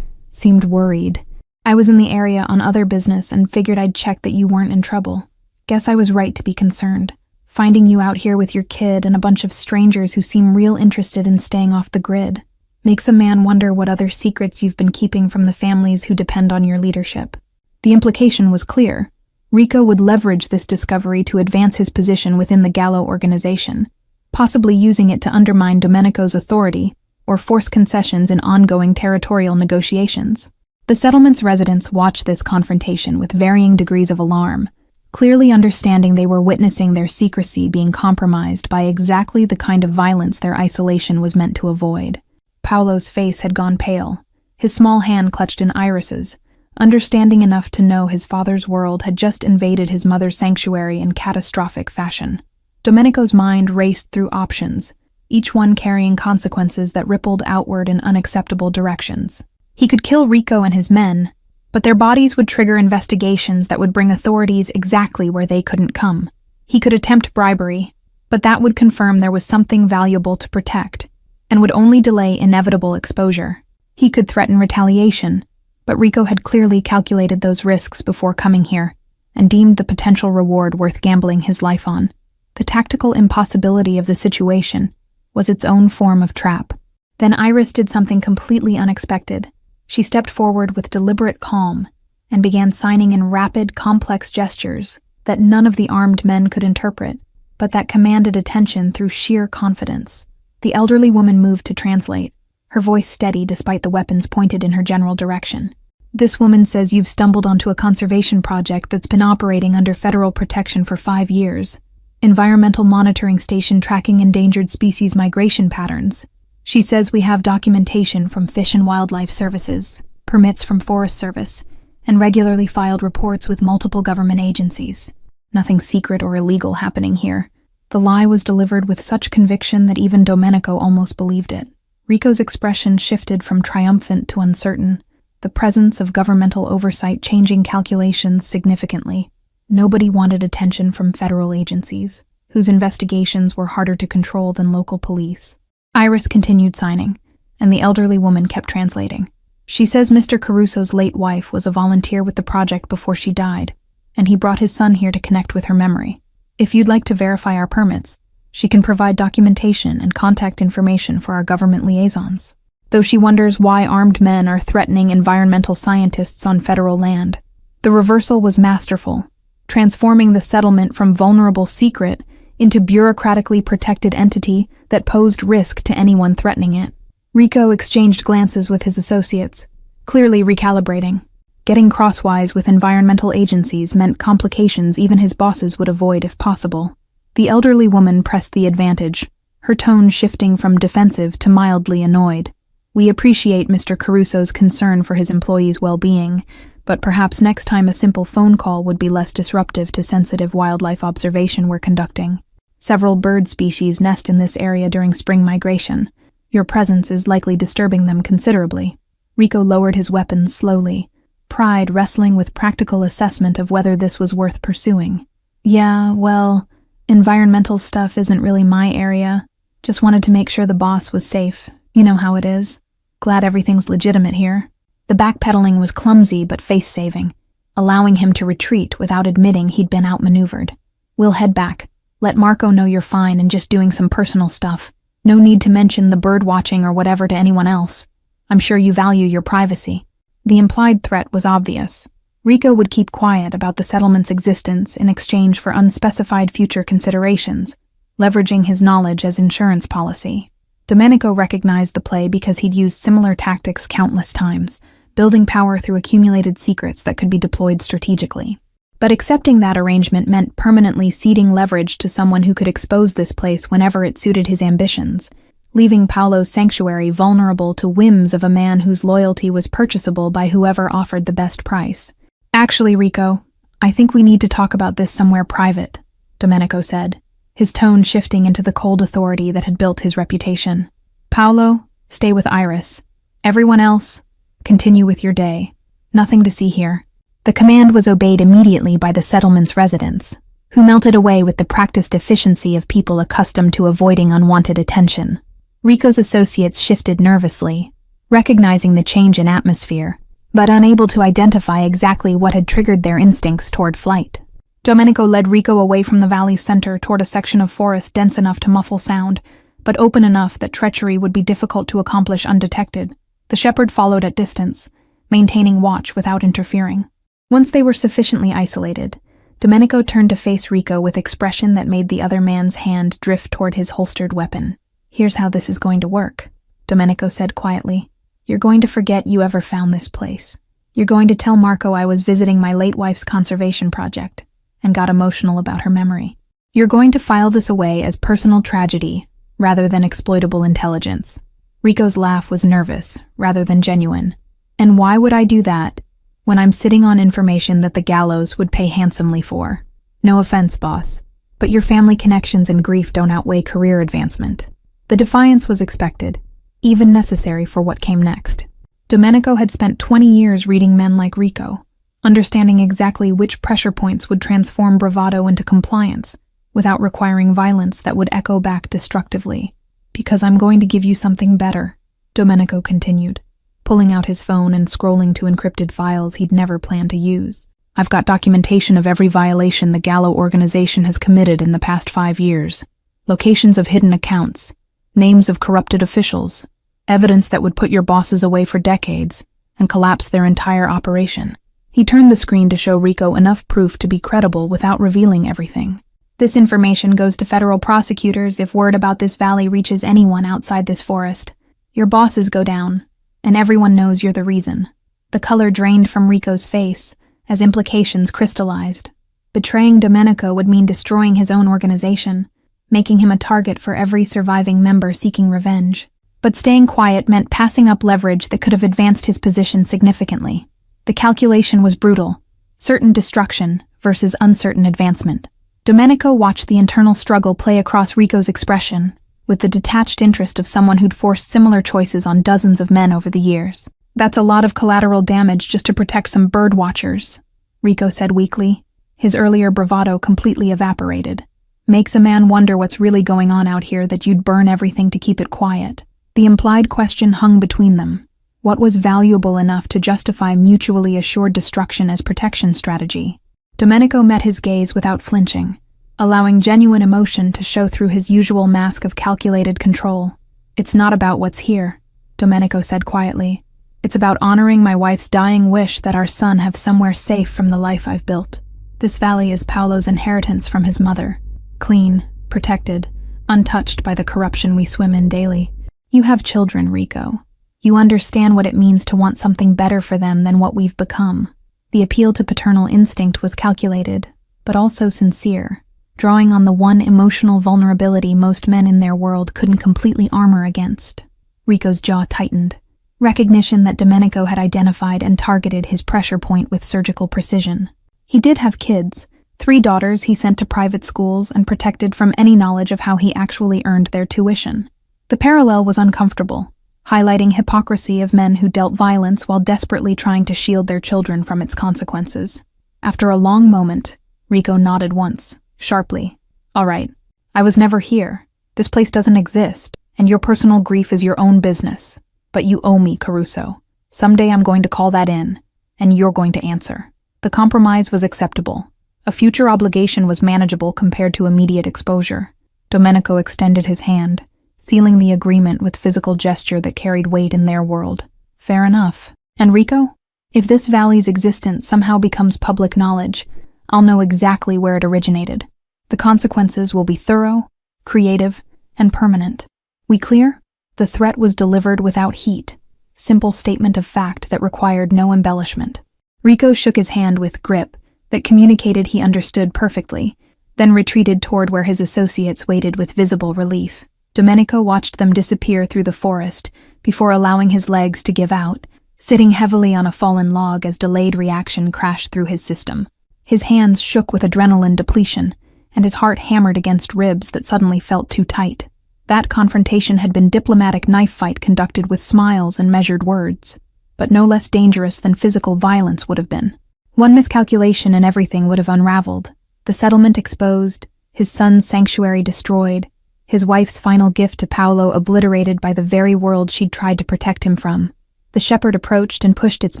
seemed worried. I was in the area on other business and figured I'd check that you weren't in trouble. Guess I was right to be concerned. Finding you out here with your kid and a bunch of strangers who seem real interested in staying off the grid. Makes a man wonder what other secrets you've been keeping from the families who depend on your leadership. The implication was clear. Rico would leverage this discovery to advance his position within the Gallo organization, possibly using it to undermine Domenico's authority or force concessions in ongoing territorial negotiations. The settlement's residents watched this confrontation with varying degrees of alarm, clearly understanding they were witnessing their secrecy being compromised by exactly the kind of violence their isolation was meant to avoid. Paolo's face had gone pale, his small hand clutched in Iris's, understanding enough to know his father's world had just invaded his mother's sanctuary in catastrophic fashion. Domenico's mind raced through options, each one carrying consequences that rippled outward in unacceptable directions. He could kill Rico and his men, but their bodies would trigger investigations that would bring authorities exactly where they couldn't come. He could attempt bribery, but that would confirm there was something valuable to protect, and would only delay inevitable exposure. He could threaten retaliation, but Rico had clearly calculated those risks before coming here, and deemed the potential reward worth gambling his life on. The tactical impossibility of the situation was its own form of trap. Then Iris did something completely unexpected. She stepped forward with deliberate calm and began signing in rapid, complex gestures that none of the armed men could interpret, but that commanded attention through sheer confidence. The elderly woman moved to translate, her voice steady despite the weapons pointed in her general direction. "This woman says you've stumbled onto a conservation project that's been operating under federal protection for 5 years. Environmental monitoring station tracking endangered species migration patterns. She says we have documentation from Fish and Wildlife Services, permits from Forest Service, and regularly filed reports with multiple government agencies. Nothing secret or illegal happening here." The lie was delivered with such conviction that even Domenico almost believed it. Rico's expression shifted from triumphant to uncertain, the presence of governmental oversight changing calculations significantly. Nobody wanted attention from federal agencies, whose investigations were harder to control than local police. Iris continued signing, and the elderly woman kept translating. "She says Mr. Caruso's late wife was a volunteer with the project before she died, and he brought his son here to connect with her memory. If you'd like to verify our permits, she can provide documentation and contact information for our government liaisons." Though she wonders why armed men are threatening environmental scientists on federal land. The reversal was masterful, transforming the settlement from vulnerable secret into bureaucratically protected entity that posed risk to anyone threatening it. Rico exchanged glances with his associates, clearly recalibrating. Getting crosswise with environmental agencies meant complications even his bosses would avoid if possible. The elderly woman pressed the advantage, her tone shifting from defensive to mildly annoyed. "We appreciate Mr. Caruso's concern for his employees' well-being, but perhaps next time a simple phone call would be less disruptive to sensitive wildlife observation we're conducting. Several bird species nest in this area during spring migration. Your presence is likely disturbing them considerably." Rico lowered his weapons slowly, pride wrestling with practical assessment of whether this was worth pursuing. "Yeah, well, environmental stuff isn't really my area. Just wanted to make sure the boss was safe. You know how it is. Glad everything's legitimate here." The backpedaling was clumsy but face-saving, allowing him to retreat without admitting he'd been outmaneuvered. "We'll head back. Let Marco know you're fine and just doing some personal stuff. No need to mention the bird watching or whatever to anyone else. I'm sure you value your privacy." The implied threat was obvious. Rico would keep quiet about the settlement's existence in exchange for unspecified future considerations, leveraging his knowledge as insurance policy. Domenico recognized the play because he'd used similar tactics countless times, building power through accumulated secrets that could be deployed strategically. But accepting that arrangement meant permanently ceding leverage to someone who could expose this place whenever it suited his ambitions, leaving Paolo's sanctuary vulnerable to whims of a man whose loyalty was purchasable by whoever offered the best price. "Actually, Rico, I think we need to talk about this somewhere private," Domenico said, his tone shifting into the cold authority that had built his reputation. "Paolo, stay with Iris. Everyone else, continue with your day. Nothing to see here." The command was obeyed immediately by the settlement's residents, who melted away with the practiced efficiency of people accustomed to avoiding unwanted attention. Rico's associates shifted nervously, recognizing the change in atmosphere, but unable to identify exactly what had triggered their instincts toward flight. Domenico led Rico away from the valley's center toward a section of forest dense enough to muffle sound, but open enough that treachery would be difficult to accomplish undetected. The shepherd followed at distance, maintaining watch without interfering. Once they were sufficiently isolated, Domenico turned to face Rico with expression that made the other man's hand drift toward his holstered weapon. "Here's how this is going to work," Domenico said quietly. "You're going to forget you ever found this place. You're going to tell Marco I was visiting my late wife's conservation project and got emotional about her memory. You're going to file this away as personal tragedy rather than exploitable intelligence." Rico's laugh was nervous rather than genuine. "And why would I do that when I'm sitting on information that the gallows would pay handsomely for? No offense, boss, but your family connections and grief don't outweigh career advancement." The defiance was expected, even necessary for what came next. Domenico had spent 20 years reading men like Rico, understanding exactly which pressure points would transform bravado into compliance without requiring violence that would echo back destructively. "Because I'm going to give you something better," Domenico continued, pulling out his phone and scrolling to encrypted files he'd never planned to use. "I've got documentation of every violation the Gallo organization has committed in the past 5 years. Locations of hidden accounts, names of corrupted officials, evidence that would put your bosses away for decades and collapse their entire operation." He turned the screen to show Rico enough proof to be credible without revealing everything. "This information goes to federal prosecutors if word about this valley reaches anyone outside this forest. Your bosses go down, and everyone knows you're the reason." The color drained from Rico's face as implications crystallized. Betraying Domenico would mean destroying his own organization, making him a target for every surviving member seeking revenge. But staying quiet meant passing up leverage that could have advanced his position significantly. The calculation was brutal: certain destruction versus uncertain advancement. Domenico watched the internal struggle play across Rico's expression, with the detached interest of someone who'd forced similar choices on dozens of men over the years. "That's a lot of collateral damage just to protect some bird watchers," Rico said weakly. His earlier bravado completely evaporated. "Makes a man wonder what's really going on out here that you'd burn everything to keep it quiet." The implied question hung between them. What was valuable enough to justify mutually assured destruction as protection strategy? Domenico met his gaze without flinching, allowing genuine emotion to show through his usual mask of calculated control. "It's not about what's here," Domenico said quietly. "It's about honoring my wife's dying wish that our son have somewhere safe from the life I've built. This valley is Paolo's inheritance from his mother, clean, protected, untouched by the corruption we swim in daily. You have children, Rico. You understand what it means to want something better for them than what we've become." The appeal to paternal instinct was calculated, but also sincere, drawing on the one emotional vulnerability most men in their world couldn't completely armor against. Rico's jaw tightened. Recognition that Domenico had identified and targeted his pressure point with surgical precision. He did have kids, 3 daughters he sent to private schools and protected from any knowledge of how he actually earned their tuition. The parallel was uncomfortable, highlighting hypocrisy of men who dealt violence while desperately trying to shield their children from its consequences. After a long moment, Rico nodded once, sharply. "All right, I was never here. This place doesn't exist, and your personal grief is your own business. But you owe me, Caruso. Someday I'm going to call that in, and you're going to answer." The compromise was acceptable. A future obligation was manageable compared to immediate exposure. Domenico extended his hand, sealing the agreement with physical gesture that carried weight in their world. "Fair enough. And Rico, if this valley's existence somehow becomes public knowledge, I'll know exactly where it originated. The consequences will be thorough, creative, and permanent. We clear?" The threat was delivered without heat, simple statement of fact that required no embellishment. Rico shook his hand with grip that communicated he understood perfectly, then retreated toward where his associates waited with visible relief. Domenico watched them disappear through the forest before allowing his legs to give out, sitting heavily on a fallen log as delayed reaction crashed through his system. His hands shook with adrenaline depletion, and his heart hammered against ribs that suddenly felt too tight. That confrontation had been diplomatic knife fight conducted with smiles and measured words, but no less dangerous than physical violence would have been. One miscalculation and everything would have unraveled. The settlement exposed, his son's sanctuary destroyed, his wife's final gift to Paolo obliterated by the very world she'd tried to protect him from. The shepherd approached and pushed its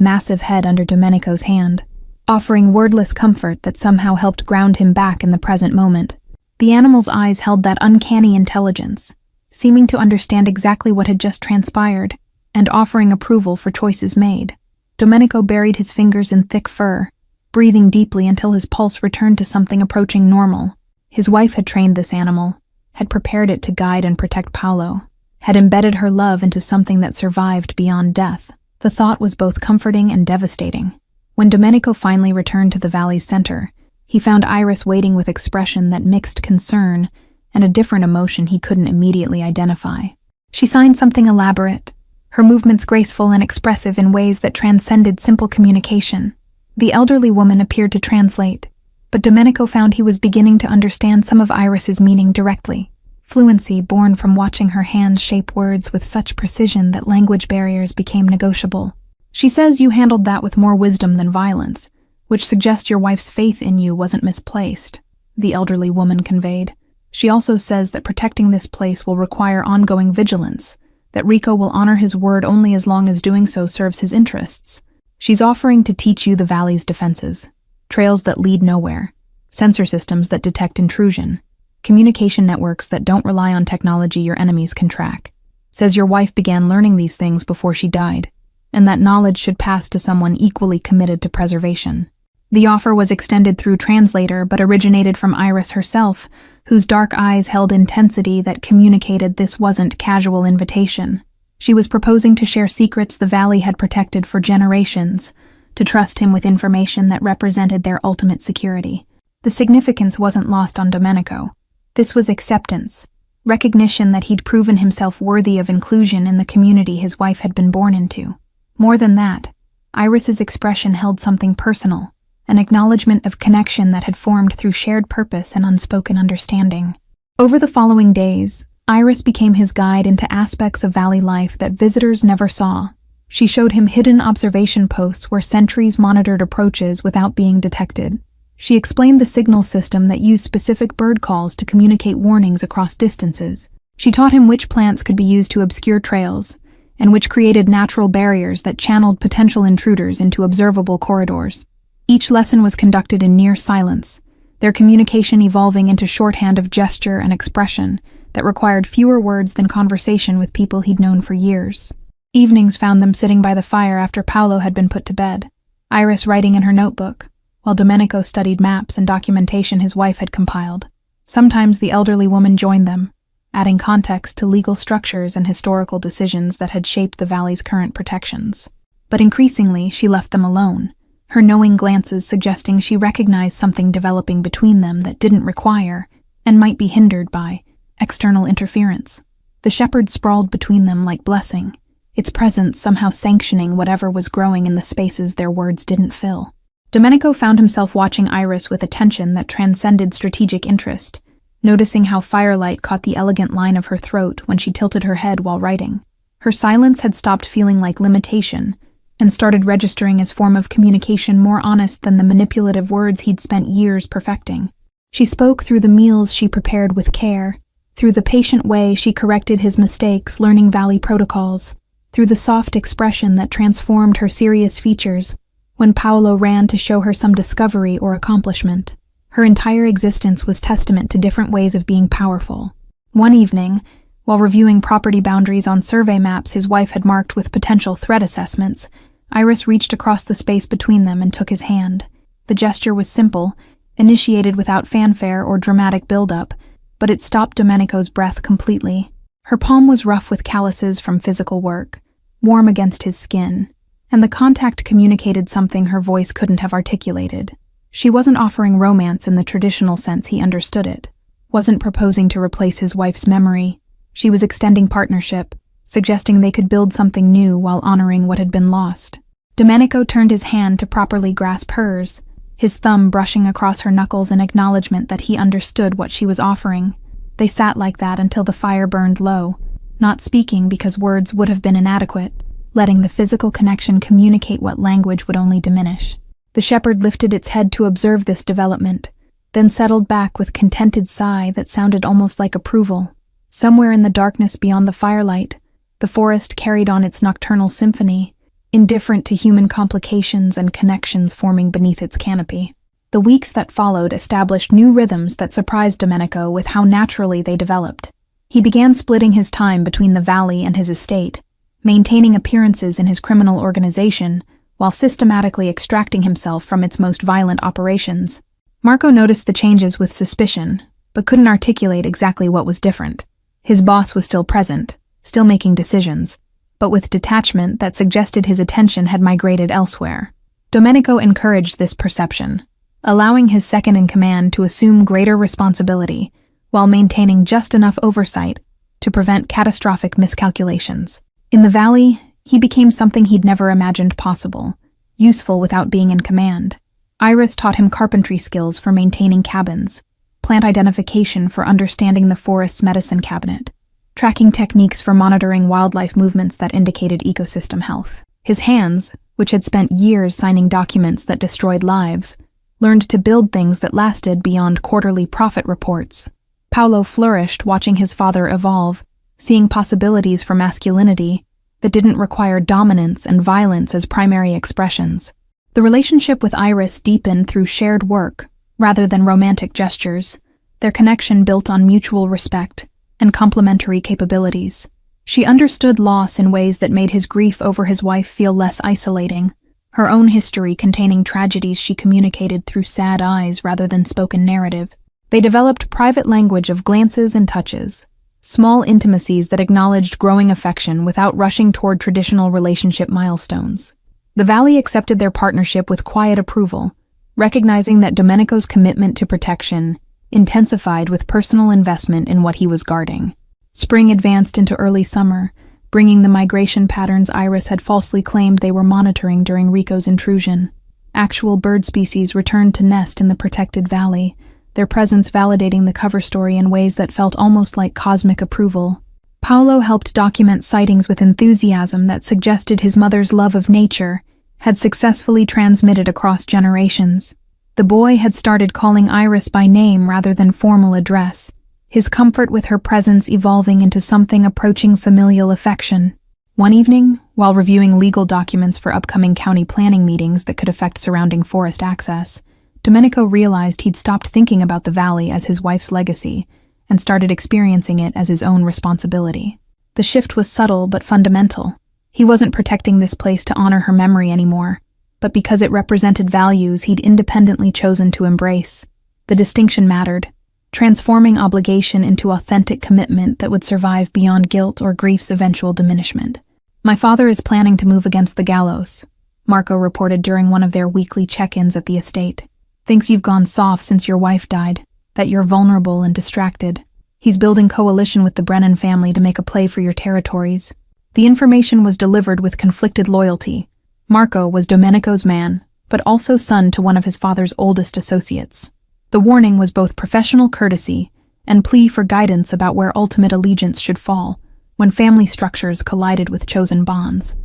massive head under Domenico's hand, offering wordless comfort that somehow helped ground him back in the present moment. The animal's eyes held that uncanny intelligence, seeming to understand exactly what had just transpired, and offering approval for choices made. Domenico buried his fingers in thick fur, breathing deeply until his pulse returned to something approaching normal. His wife had trained this animal, had prepared it to guide and protect Paolo, had embedded her love into something that survived beyond death. The thought was both comforting and devastating. When Domenico finally returned to the valley's center, he found Iris waiting with expression that mixed concern and a different emotion he couldn't immediately identify. She signed something elaborate, her movements graceful and expressive in ways that transcended simple communication. The elderly woman appeared to translate, but Domenico found he was beginning to understand some of Iris's meaning directly. Fluency born from watching her hands shape words with such precision that language barriers became negotiable. She says you handled that with more wisdom than violence, which suggests your wife's faith in you wasn't misplaced, the elderly woman conveyed. She also says that protecting this place will require ongoing vigilance, that Rico will honor his word only as long as doing so serves his interests. She's offering to teach you the valley's defenses, trails that lead nowhere, sensor systems that detect intrusion, communication networks that don't rely on technology your enemies can track. Says your wife began learning these things before she died, and that knowledge should pass to someone equally committed to preservation. The offer was extended through translator but originated from Iris herself, whose dark eyes held intensity that communicated this wasn't casual invitation. She was proposing to share secrets the valley had protected for generations, to trust him with information that represented their ultimate security. The significance wasn't lost on Domenico. This was acceptance, recognition that he'd proven himself worthy of inclusion in the community his wife had been born into. More than that, Iris's expression held something personal, an acknowledgement of connection that had formed through shared purpose and unspoken understanding. Over the following days, Iris became his guide into aspects of valley life that visitors never saw. She showed him hidden observation posts where sentries monitored approaches without being detected. She explained the signal system that used specific bird calls to communicate warnings across distances. She taught him which plants could be used to obscure trails, and which created natural barriers that channeled potential intruders into observable corridors. Each lesson was conducted in near silence, their communication evolving into shorthand of gesture and expression that required fewer words than conversation with people he'd known for years. Evenings found them sitting by the fire after Paolo had been put to bed, Iris writing in her notebook, while Domenico studied maps and documentation his wife had compiled. Sometimes the elderly woman joined them, adding context to legal structures and historical decisions that had shaped the valley's current protections. But increasingly, she left them alone, her knowing glances suggesting she recognized something developing between them that didn't require, and might be hindered by, external interference. The shepherd sprawled between them like blessing, its presence somehow sanctioning whatever was growing in the spaces their words didn't fill. Domenico found himself watching Iris with attention that transcended strategic interest, noticing how firelight caught the elegant line of her throat when she tilted her head while writing. Her silence had stopped feeling like limitation, and started registering as form of communication more honest than the manipulative words he'd spent years perfecting. She spoke through the meals she prepared with care, through the patient way she corrected his mistakes learning valley protocols, through the soft expression that transformed her serious features when Paolo ran to show her some discovery or accomplishment. Her entire existence was testament to different ways of being powerful. One evening, while reviewing property boundaries on survey maps his wife had marked with potential threat assessments, Iris reached across the space between them and took his hand. The gesture was simple, initiated without fanfare or dramatic build-up, but it stopped Domenico's breath completely. Her palm was rough with calluses from physical work, warm against his skin, and the contact communicated something her voice couldn't have articulated. She wasn't offering romance in the traditional sense he understood it, wasn't proposing to replace his wife's memory. She was extending partnership, suggesting they could build something new while honoring what had been lost. Domenico turned his hand to properly grasp hers, his thumb brushing across her knuckles in acknowledgement that he understood what she was offering. They sat like that until the fire burned low, not speaking because words would have been inadequate, letting the physical connection communicate what language would only diminish. The shepherd lifted its head to observe this development, then settled back with contented sigh that sounded almost like approval. Somewhere in the darkness beyond the firelight, the forest carried on its nocturnal symphony, indifferent to human complications and connections forming beneath its canopy. The weeks that followed established new rhythms that surprised Domenico with how naturally they developed. He began splitting his time between the valley and his estate, maintaining appearances in his criminal organization while systematically extracting himself from its most violent operations. Marco noticed the changes with suspicion, but couldn't articulate exactly what was different. His boss was still present, still making decisions, but with detachment that suggested his attention had migrated elsewhere. Domenico encouraged this perception, allowing his second-in-command to assume greater responsibility while maintaining just enough oversight to prevent catastrophic miscalculations. In the valley, he became something he'd never imagined possible, useful without being in command. Iris taught him carpentry skills for maintaining cabins, plant identification for understanding the forest's medicine cabinet, tracking techniques for monitoring wildlife movements that indicated ecosystem health. His hands, which had spent years signing documents that destroyed lives, learned to build things that lasted beyond quarterly profit reports. Paolo flourished watching his father evolve, seeing possibilities for masculinity that didn't require dominance and violence as primary expressions. The relationship with Iris deepened through shared work, rather than romantic gestures, their connection built on mutual respect and complementary capabilities. She understood loss in ways that made his grief over his wife feel less isolating, her own history containing tragedies she communicated through sad eyes rather than spoken narrative. They developed private language of glances and touches, small intimacies that acknowledged growing affection without rushing toward traditional relationship milestones. The Valley accepted their partnership with quiet approval, recognizing that Domenico's commitment to protection intensified with personal investment in what he was guarding. Spring advanced into early summer, bringing the migration patterns Iris had falsely claimed they were monitoring during Rico's intrusion. Actual bird species returned to nest in the protected valley, their presence validating the cover story in ways that felt almost like cosmic approval. Paolo helped document sightings with enthusiasm that suggested his mother's love of nature had successfully transmitted across generations. The boy had started calling Iris by name rather than formal address, his comfort with her presence evolving into something approaching familial affection. One evening, while reviewing legal documents for upcoming county planning meetings that could affect surrounding forest access, Domenico realized he'd stopped thinking about the valley as his wife's legacy and started experiencing it as his own responsibility. The shift was subtle but fundamental. He wasn't protecting this place to honor her memory anymore, but because it represented values he'd independently chosen to embrace. The distinction mattered, transforming obligation into authentic commitment that would survive beyond guilt or grief's eventual diminishment. "My father is planning to move against the gallows," Marco reported during one of their weekly check-ins at the estate. "Thinks you've gone soft since your wife died, that you're vulnerable and distracted. He's building coalition with the Brennan family to make a play for your territories." The information was delivered with conflicted loyalty. Marco was Domenico's man, but also son to one of his father's oldest associates. The warning was both professional courtesy and plea for guidance about where ultimate allegiance should fall when family structures collided with chosen bonds.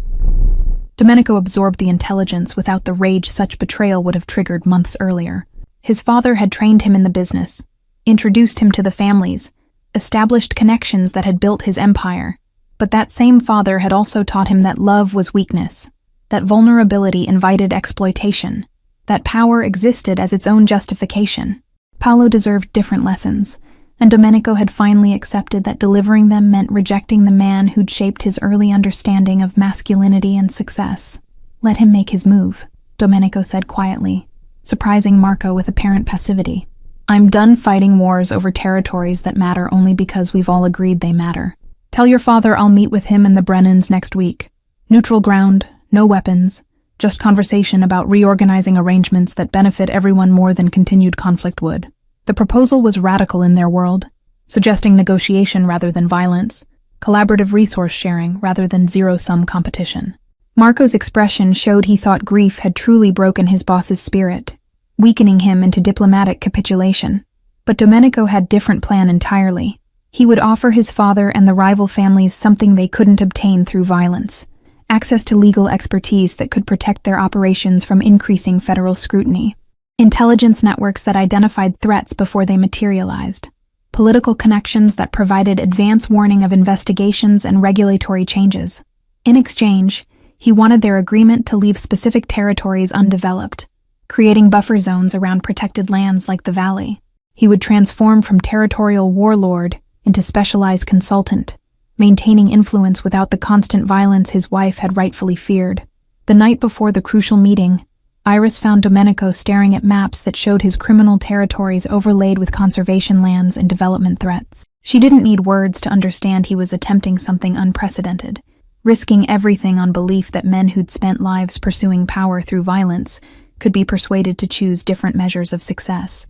Domenico absorbed the intelligence without the rage such betrayal would have triggered months earlier. His father had trained him in the business, introduced him to the families, established connections that had built his empire. But that same father had also taught him that love was weakness, that vulnerability invited exploitation, that power existed as its own justification. Paolo deserved different lessons, and Domenico had finally accepted that delivering them meant rejecting the man who'd shaped his early understanding of masculinity and success. "Let him make his move," Domenico said quietly, surprising Marco with apparent passivity. "I'm done fighting wars over territories that matter only because we've all agreed they matter. Tell your father I'll meet with him and the Brennans next week. Neutral ground, no weapons, just conversation about reorganizing arrangements that benefit everyone more than continued conflict would." The proposal was radical in their world, suggesting negotiation rather than violence, collaborative resource sharing rather than zero-sum competition. Marco's expression showed he thought grief had truly broken his boss's spirit, weakening him into diplomatic capitulation. But Domenico had different plan entirely. He would offer his father and the rival families something they couldn't obtain through violence: access to legal expertise that could protect their operations from increasing federal scrutiny, intelligence networks that identified threats before they materialized, political connections that provided advance warning of investigations and regulatory changes. In exchange, he wanted their agreement to leave specific territories undeveloped, creating buffer zones around protected lands like the Valley. He would transform from territorial warlord into specialized consultant, maintaining influence without the constant violence his wife had rightfully feared. The night before the crucial meeting, Iris found Domenico staring at maps that showed his criminal territories overlaid with conservation lands and development threats. She didn't need words to understand he was attempting something unprecedented, risking everything on belief that men who'd spent lives pursuing power through violence could be persuaded to choose different measures of success.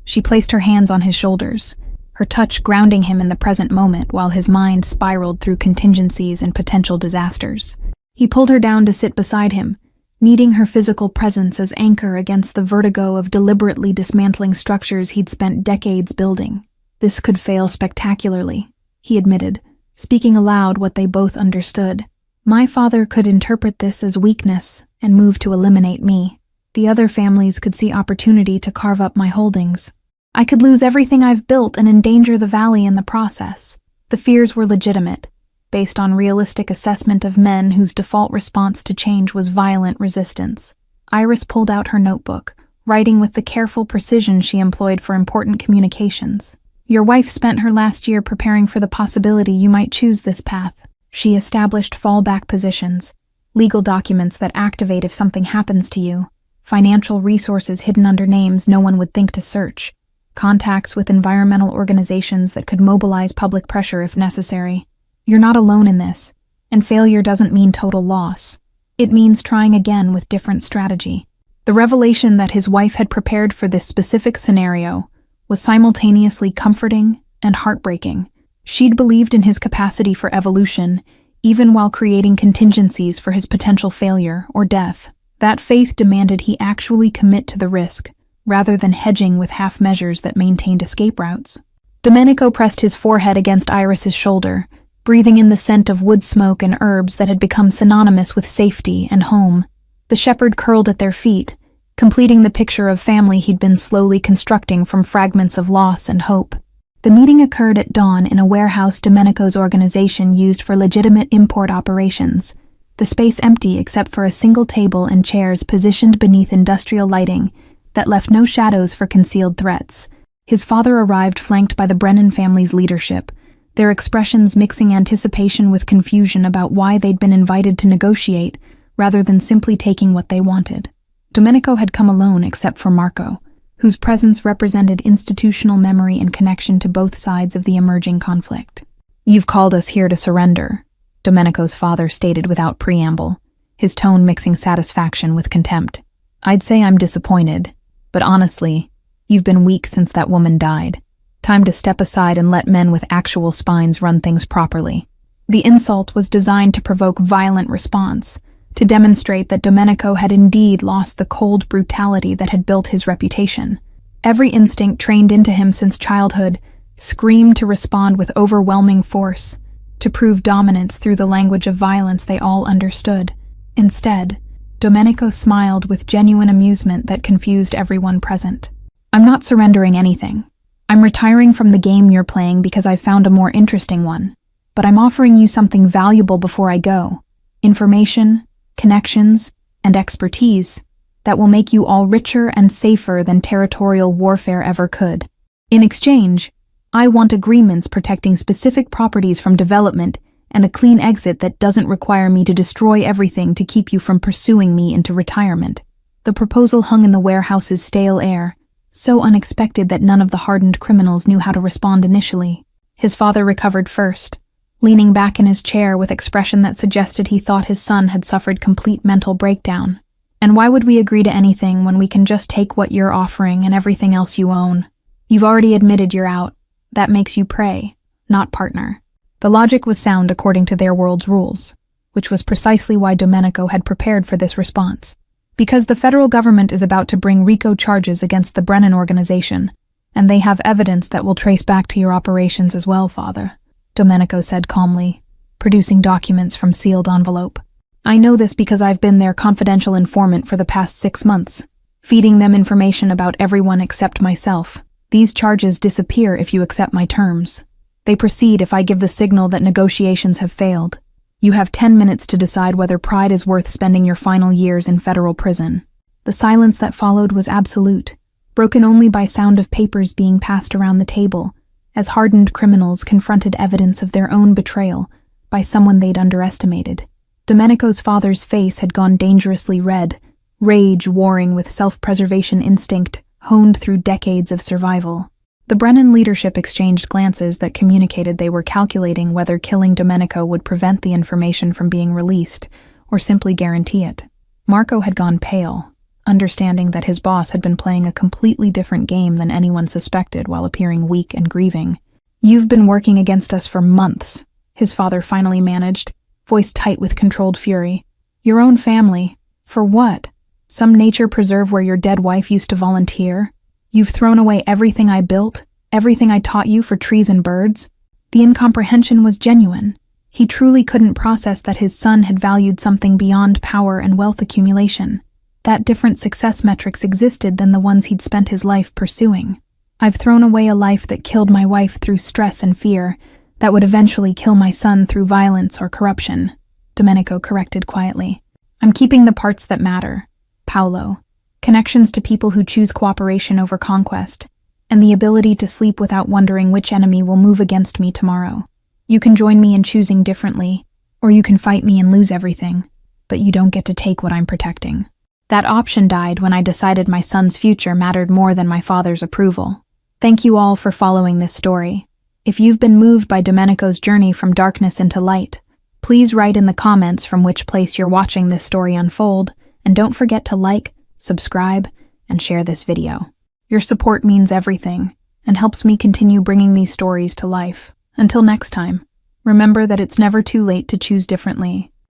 She placed her hands on his shoulders, her touch grounding him in the present moment while his mind spiraled through contingencies and potential disasters. He pulled her down to sit beside him, needing her physical presence as anchor against the vertigo of deliberately dismantling structures he'd spent decades building. This could fail spectacularly, he admitted, speaking aloud what they both understood. My father could interpret this as weakness and move to eliminate me. The other families could see opportunity to carve up my holdings. I could lose everything I've built and endanger the valley in the process. The fears were legitimate, based on realistic assessment of men whose default response to change was violent resistance. Iris pulled out her notebook, writing with the careful precision she employed for important communications. Your wife spent her last year preparing for the possibility you might choose this path. She established fallback positions, legal documents that activate if something happens to you, financial resources hidden under names no one would think to search, contacts with environmental organizations that could mobilize public pressure if necessary. You're not alone in this, and failure doesn't mean total loss. It means trying again with different strategy. The revelation that his wife had prepared for this specific scenario was simultaneously comforting and heartbreaking. She'd believed in his capacity for evolution, even while creating contingencies for his potential failure or death. That faith demanded he actually commit to the risk, rather than hedging with half measures that maintained escape routes. Domenico pressed his forehead against Iris's shoulder, breathing in the scent of wood smoke and herbs that had become synonymous with safety and home. The shepherd curled at their feet, completing the picture of family he'd been slowly constructing from fragments of loss and hope. The meeting occurred at dawn in a warehouse Domenico's organization used for legitimate import operations, the space empty except for a single table and chairs positioned beneath industrial lighting that left no shadows for concealed threats. His father arrived flanked by the Brennan family's leadership, their expressions mixing anticipation with confusion about why they'd been invited to negotiate rather than simply taking what they wanted. Domenico had come alone except for Marco, whose presence represented institutional memory and connection to both sides of the emerging conflict. You've called us here to surrender, Domenico's father stated without preamble, his tone mixing satisfaction with contempt. I'd say I'm disappointed, but honestly, you've been weak since that woman died. Time to step aside and let men with actual spines run things properly. The insult was designed to provoke violent response, to demonstrate that Domenico had indeed lost the cold brutality that had built his reputation. Every instinct trained into him since childhood screamed to respond with overwhelming force, to prove dominance through the language of violence they all understood. Instead, Domenico smiled with genuine amusement that confused everyone present. I'm not surrendering anything. I'm retiring from the game you're playing because I've found a more interesting one. But I'm offering you something valuable before I go. Information, connections, and expertise that will make you all richer and safer than territorial warfare ever could. In exchange, I want agreements protecting specific properties from development and a clean exit that doesn't require me to destroy everything to keep you from pursuing me into retirement. The proposal hung in the warehouse's stale air, so unexpected that none of the hardened criminals knew how to respond initially. His father recovered first, leaning back in his chair with expression that suggested he thought his son had suffered complete mental breakdown. And why would we agree to anything when we can just take what you're offering and everything else you own? You've already admitted you're out. That makes you prey, not partner. The logic was sound according to their world's rules, which was precisely why Domenico had prepared for this response. Because the federal government is about to bring RICO charges against the Brennan organization, and they have evidence that will trace back to your operations as well, Father, Domenico said calmly, producing documents from sealed envelope. I know this because I've been their confidential informant for the past 6 months, feeding them information about everyone except myself. These charges disappear if you accept my terms. They proceed if I give the signal that negotiations have failed. You have 10 minutes to decide whether pride is worth spending your final years in federal prison. The silence that followed was absolute, broken only by sound of papers being passed around the table, as hardened criminals confronted evidence of their own betrayal by someone they'd underestimated. Domenico's father's face had gone dangerously red, rage warring with self-preservation instinct honed through decades of survival. The Brennan leadership exchanged glances that communicated they were calculating whether killing Domenico would prevent the information from being released or simply guarantee it. Marco had gone pale, understanding that his boss had been playing a completely different game than anyone suspected while appearing weak and grieving. "You've been working against us for months," his father finally managed, voice tight with controlled fury. "Your own family. For what? Some nature preserve where your dead wife used to volunteer? You've thrown away everything I built, everything I taught you for trees and birds?" The incomprehension was genuine. He truly couldn't process that his son had valued something beyond power and wealth accumulation, that different success metrics existed than the ones he'd spent his life pursuing. "I've thrown away a life that killed my wife through stress and fear, that would eventually kill my son through violence or corruption," Domenico corrected quietly. "I'm keeping the parts that matter, Paolo, connections to people who choose cooperation over conquest, and the ability to sleep without wondering which enemy will move against me tomorrow. You can join me in choosing differently, or you can fight me and lose everything, but you don't get to take what I'm protecting." That option died when I decided my son's future mattered more than my father's approval. Thank you all for following this story. If you've been moved by Domenico's journey from darkness into light, please write in the comments from which place you're watching this story unfold, and don't forget to like, subscribe, and share this video. Your support means everything, and helps me continue bringing these stories to life. Until next time, remember that it's never too late to choose differently.